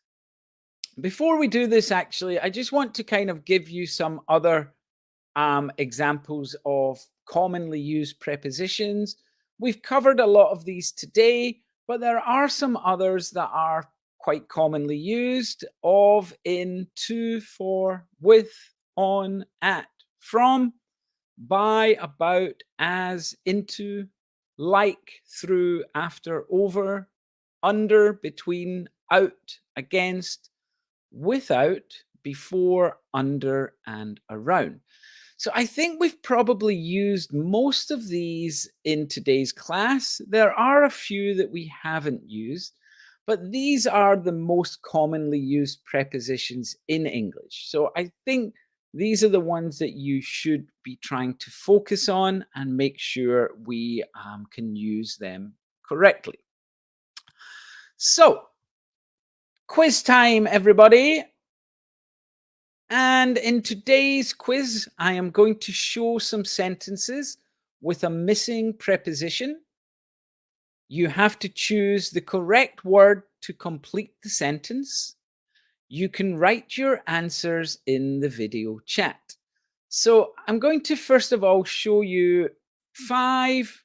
Before we do this, actually, I just want to kind of give you some other examples of commonly used prepositions. We've covered a lot of these today, but there are some others that are quite commonly used of, in, to, for, with, on, at, from, by, about, as, into, like, through, after, over, under, between, out, against, without, before, under, and around. So I think we've probably used most of these in today's class. There are a few that we haven't used, but these are the most commonly used prepositions in English. So I think these are the ones that you should be trying to focus on and make sure we can use them correctly. So, quiz time, everybody. And in today's quiz, I am going to show some sentences with a missing preposition. You have to choose the correct word to complete the sentence. You can write your answers in the video chat. So I'm going to first of all show you 5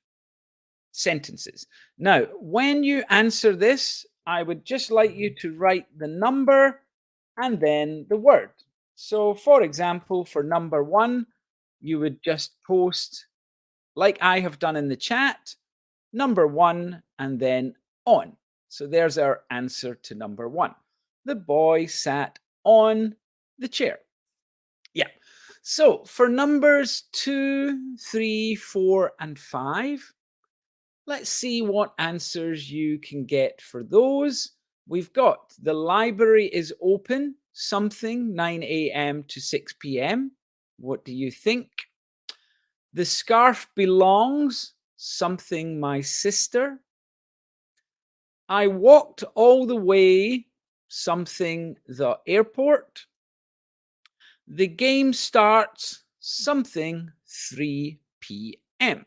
sentences. Now, when you answer this, I would just like you to write the number and then the word. So, for example, for number 1, you would just post, like I have done in the chat, number 1 and then on. So there's our answer to number 1. The boy sat on the chair. Yeah. So for numbers 2, 3, 4, and 5, let's see what answers you can get for those. We've got the library is open, something 9 a.m. to 6 p.m. What do you think? The scarf belongs, something my sister. I walked all the way, something the airport. The game starts, something 3 p.m.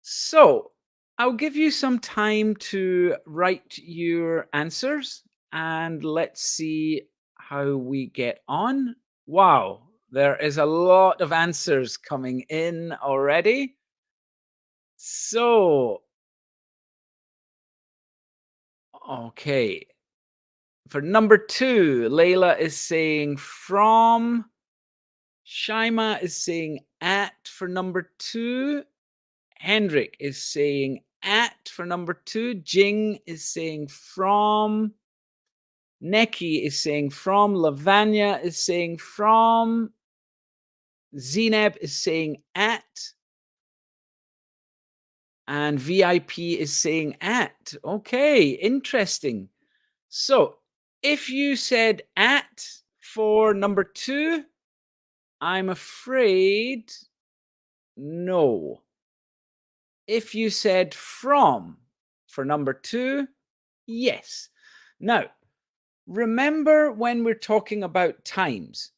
So I'll give you some time to write your answers and let's see how we get on. Wow, there is a lot of answers coming in already. So, okay. For number 2, Layla is saying from. Shaima is saying at for number 2. Hendrik is saying at for number 2. Jing is saying from. Neki is saying from. Lavanya is saying from. Zineb is saying at. And VIP is saying at. Okay, interesting. So if you said at for number 2, I'm afraid no. If you said from for number 2, yes. Now, remember when we're talking about times,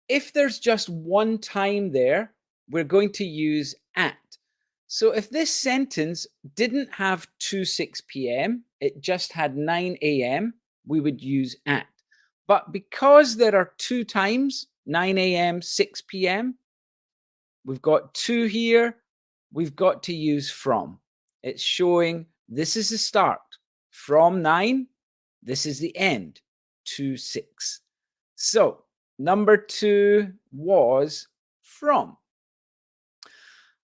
if there's just one time there, we're going to use at. So if this sentence didn't have 2:06 p.m., it just had 9 a.m., we would use at. But because there are two times, 9 a.m., 6 p.m., we've got two here, we've got to use from. It's showing this is the start. From 9, this is the end, 2:06. So number 2 was from.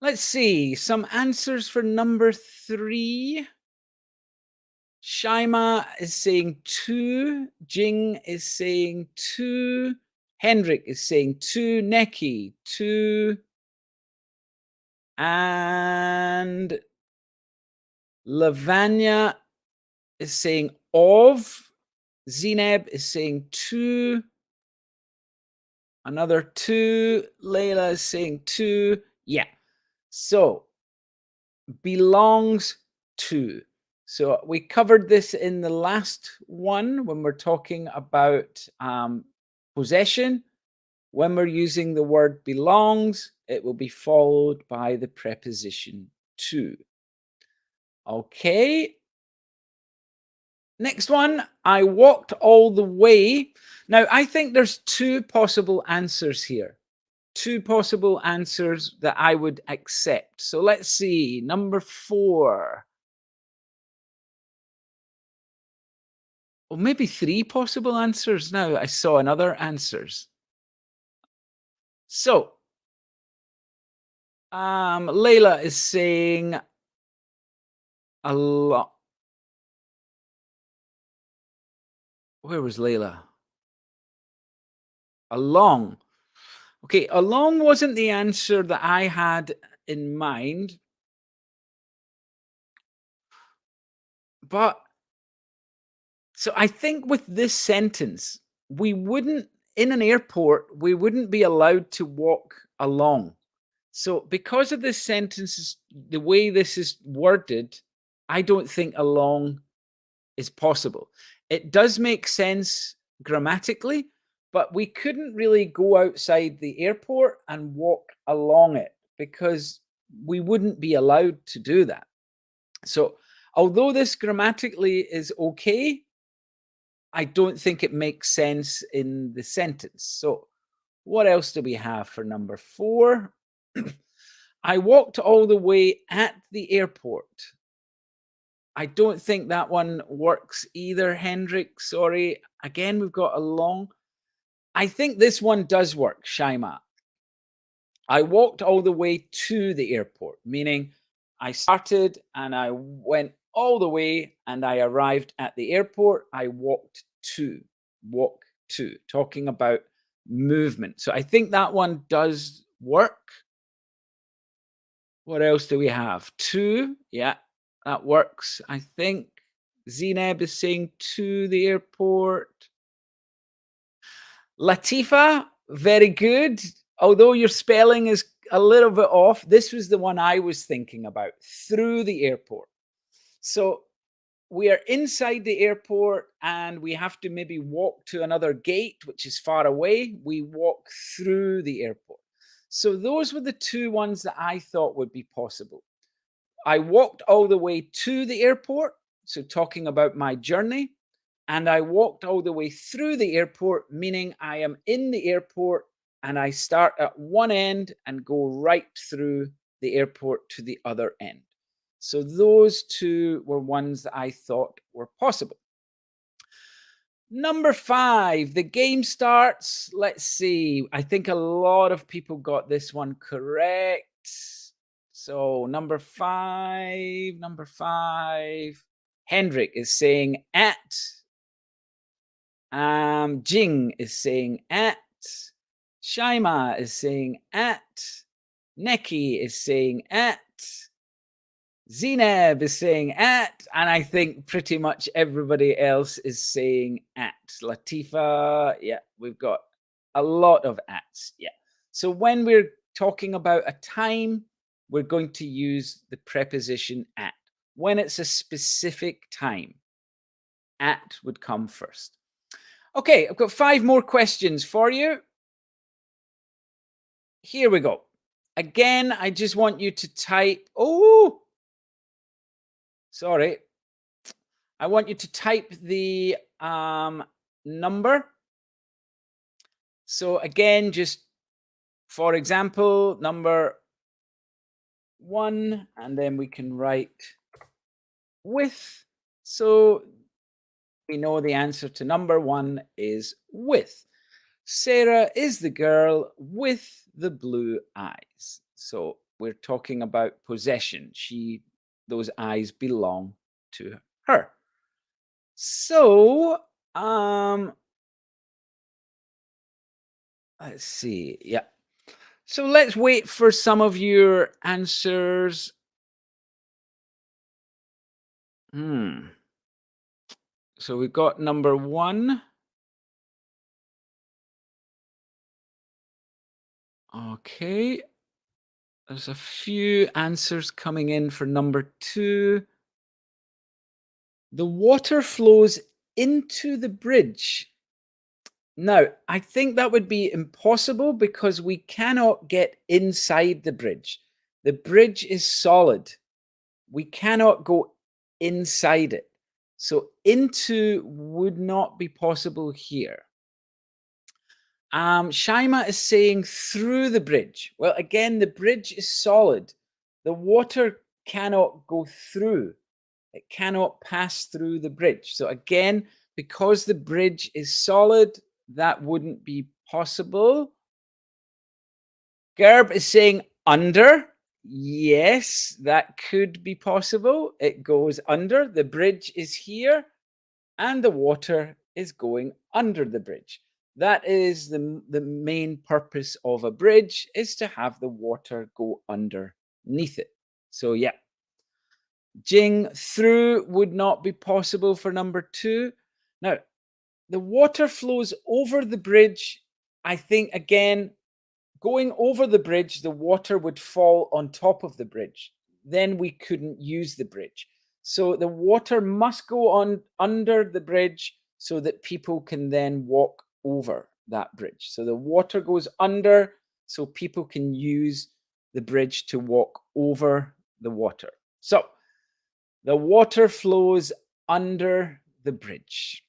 Let's see some answers for number 3. Shaima is saying 2. Jing is saying 2. Hendrik is saying 2. Neki, 2. And Lavanya is saying of. Zineb is saying 2. Another 2. Layla is saying 2. Yeah. So belongs to. So we covered this in the last one when we're talking about possession. When we're using the word belongs, it will be followed by the preposition to. Okay. Next one, I walked all the way. Now, I think there's two possible answers here. Two possible answers that I would accept. So let's see. Number 4. Or maybe 3 possible answers now. I saw another answers. So, Layla is saying a lot. Where was Layla? Along. Okay, along wasn't the answer that I had in mind. But so I think with this sentence, we wouldn't, in an airport, we wouldn't be allowed to walk along. So because of this sentence, the way this is worded, I don't think along is possible. It does make sense grammatically, but we couldn't really go outside the airport and walk along it because we wouldn't be allowed to do that. So although this grammatically is okay, I don't think it makes sense in the sentence. So what else do we have for number 4? I walked all the way at the airport. I don't think that one works either, Hendrik. Sorry. Again, we've got a long. I think this one does work, Shaima. I walked all the way to the airport, meaning I started and I went all the way and I arrived at the airport. I walked to, talking about movement. So I think that one does work. What else do we have? To, yeah, that works. I think Zineb is saying to the airport. Latifa, very good. Although your spelling is a little bit off, this was the one I was thinking about, through the airport. So we are inside the airport and we have to maybe walk to another gate, which is far away. We walk through the airport. So those were the two ones that I thought would be possible. I walked all the way to the airport, so talking about my journey, and I walked all the way through the airport, meaning I am in the airport and I start at one end and go right through the airport to the other end. So those two were ones that I thought were possible. Number 5, the game starts. Let's see. I think a lot of people got this one correct. So number 5, Hendrik is saying at. Jing is saying at. Shaima is saying at. Neki is saying at. Zineb is saying at, and I think pretty much everybody else is saying at. Latifa, yeah, we've got a lot of ats, yeah. So when we're talking about a time, we're going to use the preposition at. When it's a specific time, at would come first. Okay, I've got 5 more questions for you. Here we go. Again, I just want you to type, sorry. I want you to type the number. So again, just for example, number 1, and then we can write with. So we know the answer to number 1 is with. Sarah is the girl with the blue eyes. So we're talking about possession. Those eyes belong to her. So, let's see. Yeah. So let's wait for some of your answers. So we've got number 1. Okay. There's a few answers coming in for number 2. The water flows into the bridge. Now, I think that would be impossible because we cannot get inside the bridge. The bridge is solid. We cannot go inside it. So into would not be possible here. Shaima is saying through the bridge. Well, again, the bridge is solid. The water cannot go through. It cannot pass through the bridge. So again, because the bridge is solid, that wouldn't be possible. Gerb is saying under. Yes, that could be possible. It goes under. The bridge is here and the water is going under the bridge. That is the main purpose of a bridge, is to have the water go underneath it. So yeah, Jing through would not be possible for number 2. Now, the water flows over the bridge. I think, again, going over the bridge, the water would fall on top of the bridge. Then we couldn't use the bridge. So the water must go on under the bridge so that people can then walk over that bridge. So the water goes under so people can use the bridge to walk over the water. So the water flows under the bridge.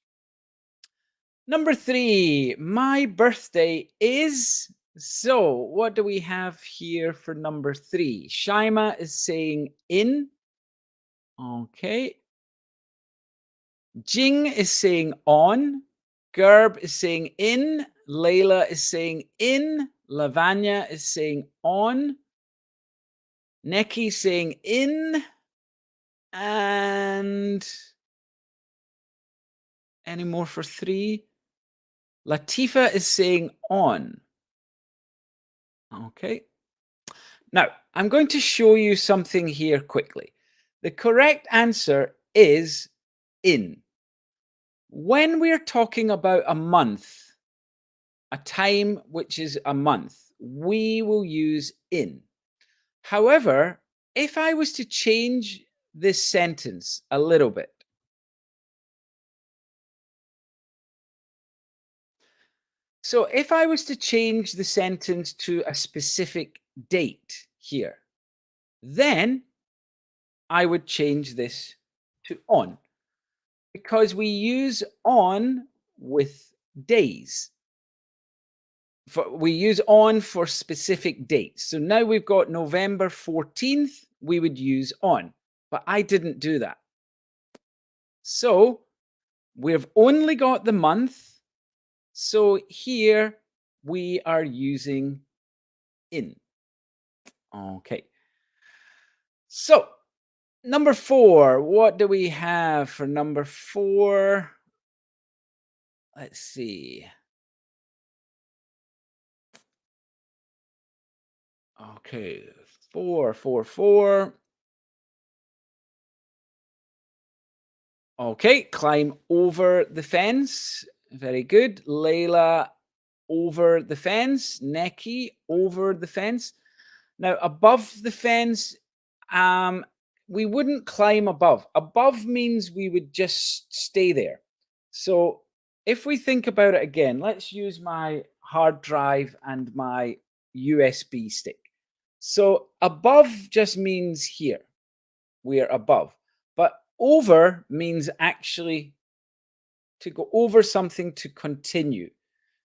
Number 3, my birthday is. So what do we have here for number 3? Shaima is saying in. Okay. Jing is saying on. Gerb is saying in. Layla is saying in. Lavanya is saying on. Neki saying in. And any more for 3? Latifa is saying on. Okay. Now, I'm going to show you something here quickly. The correct answer is in. When we're talking about a month, a time which is a month, we will use in. However, if I was to change this sentence a little bit, so if I was to change the sentence to a specific date here, then I would change this to on, because we use on with days. We use on for specific dates. So now we've got November 14th, we would use on, but I didn't do that. So we've only got the month. So here we are using in. Okay. So number 4, what do we have for number 4? Let's see. Okay, 4, 4, 4. Okay, climb over the fence. Very good. Layla, over the fence. Neki, over the fence. Now, above the fence, um, we wouldn't climb above. Above means we would just stay there. So if we think about it again, let's use my hard drive and my USB stick. So above just means here. We are above. But over means actually to go over something to continue.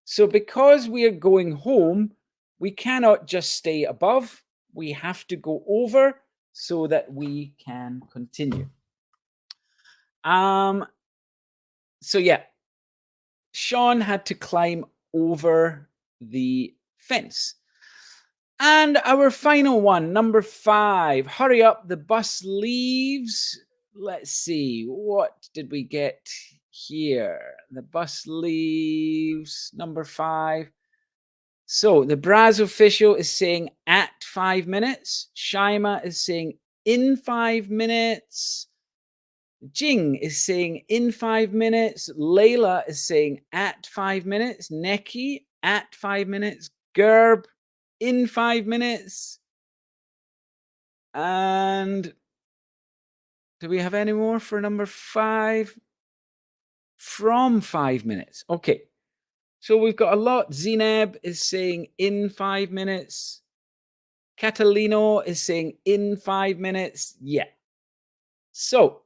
So because we are going home, we cannot just stay above. We have to go over so that we can continue. Um, so yeah, Sean had to climb over the fence. And our final one, number 5. Hurry up, the bus leaves. Let's see, what did we get here? The bus leaves, number 5. So the Braz official is saying at 5 minutes. Shaima is saying in 5 minutes. Jing is saying in 5 minutes. Layla is saying at 5 minutes. Neki at 5 minutes. Gerb in 5 minutes. And do we have any more for number 5? From 5 minutes. Okay. So we've got a lot. Zineb is saying in 5 minutes. Catalino is saying in 5 minutes. Yeah. So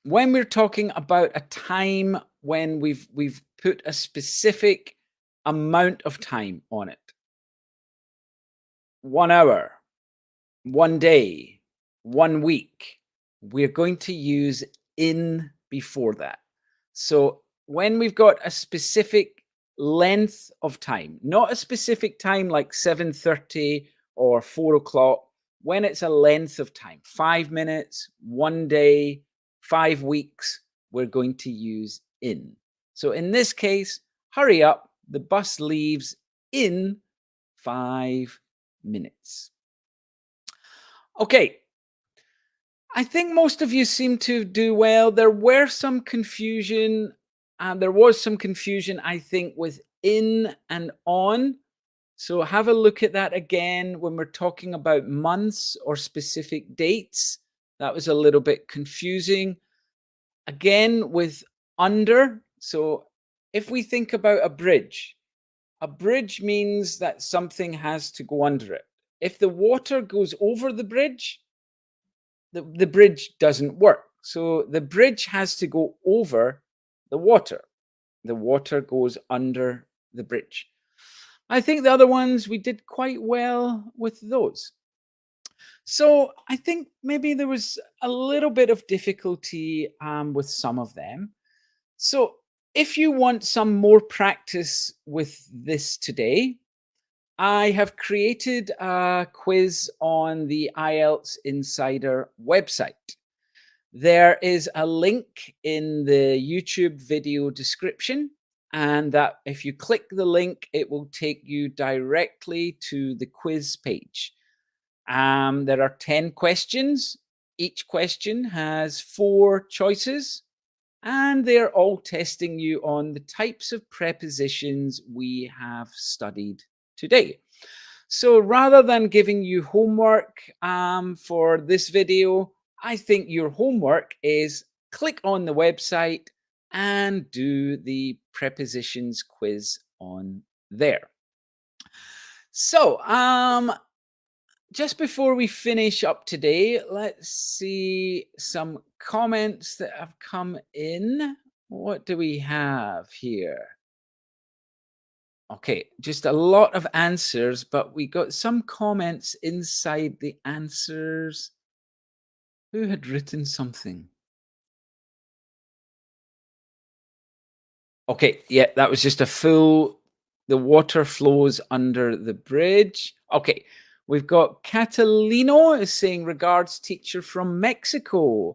when we're talking about a time when we've put a specific amount of time on it, 1 hour, 1 day, 1 week, we're going to use in before that. So when we've got a specific length of time, not a specific time like 7:30 or 4 o'clock, when it's a length of time, 5 minutes, 1 day, 5 weeks, we're going to use in. So in this case, hurry up, the bus leaves in 5 minutes. Okay, I think most of you seem to do well. There was some confusion, I think, with in and on. So have a look at that again when we're talking about months or specific dates. That was a little bit confusing. Again, with under. So if we think about a bridge means that something has to go under it. If the water goes over the bridge, the bridge doesn't work. So the bridge has to go over the water. The water goes under the bridge. I think the other ones we did quite well with those. So I think maybe there was a little bit of difficulty with some of them. So if you want some more practice with this today, I have created a quiz on the IELTS Insider website. There is a link in the YouTube video description, and that if you click the link, it will take you directly to the quiz page. There are 10 questions. Each question has 4 choices, and they're all testing you on the types of prepositions we have studied today. So rather than giving you homework for this video, I think your homework is click on the website and do the prepositions quiz on there. So just before we finish up today, let's see some comments that have come in. What do we have here? Okay, just a lot of answers, but we got some comments inside the answers. Who had written something? Okay, yeah, that was just a full, the water flows under the bridge. Okay, we've got Catalino is saying, regards teacher from Mexico.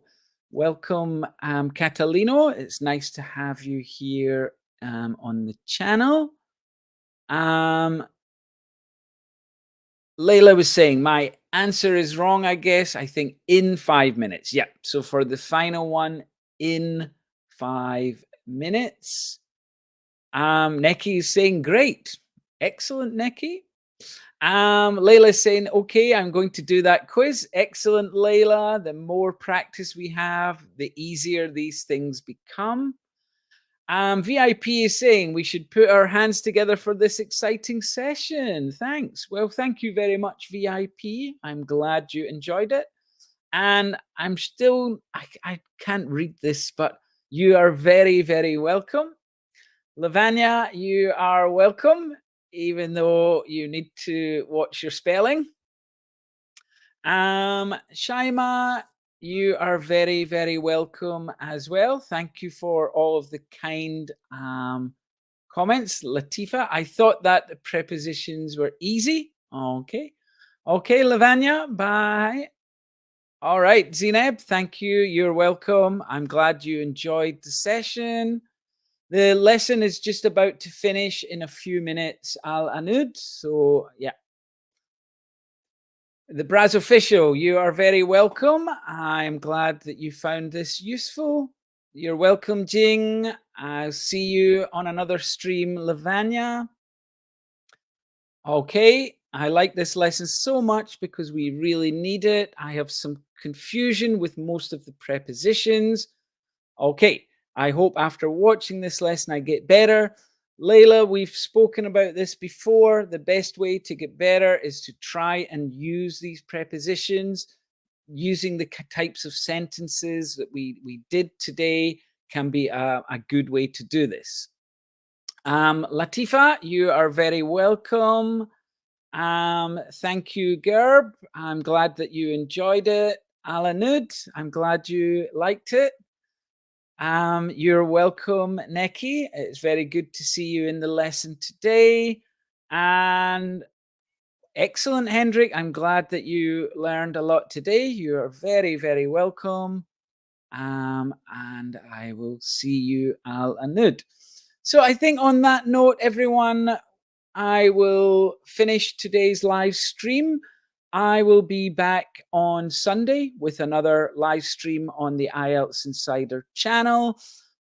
Welcome, Catalino. It's nice to have you here on the channel. Layla was saying, my answer is wrong, I guess. I think in 5 minutes. Yeah. So for the final one, in 5 minutes. Neki is saying, great. Excellent, Neki. Layla's saying, okay, I'm going to do that quiz. Excellent, Layla. The more practice we have, the easier these things become. VIP is saying we should put our hands together for this exciting session. Thanks. Well, thank you very much, VIP. I'm glad you enjoyed it. And I'm still, I can't read this, but you are very, very welcome. Lavanya, you are welcome, even though you need to watch your spelling. Shaima, you are very, very welcome as well. Thank you for all of the kind comments. Latifa, I thought that the prepositions were easy. Okay. Okay, Lavanya, bye. All right, Zineb, thank you. You're welcome. I'm glad you enjoyed the session. The lesson is just about to finish in a few minutes, Al Anud. So, yeah. The Braz official, you are very welcome. I'm glad that you found this useful. You're welcome, Jing. I'll see you on another stream, Lavanya. Okay, I like this lesson so much because we really need it. I have some confusion with most of the prepositions. Okay, I hope after watching this lesson I get better. Layla, we've spoken about this before. The best way to get better is to try and use these prepositions. Using the types of sentences that we did today can be a good way to do this. Latifa, you are very welcome. Thank you, Gerb. I'm glad that you enjoyed it. Alanud, I'm glad you liked it. You're welcome, Neki. It's very good to see you in the lesson today. And excellent, Hendrik. I'm glad that you learned a lot today. You're very, very welcome. And I will see you, Al Anud. So I think on that note, everyone, I will finish today's live stream. I will be back on Sunday with another live stream on the IELTS Insider channel.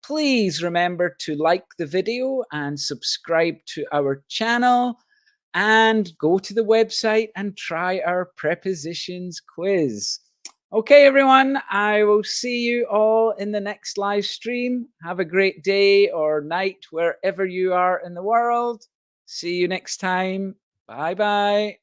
Please remember to like the video and subscribe to our channel and go to the website and try our prepositions quiz. Okay, everyone, I will see you all in the next live stream. Have a great day or night wherever you are in the world. See you next time. Bye-bye.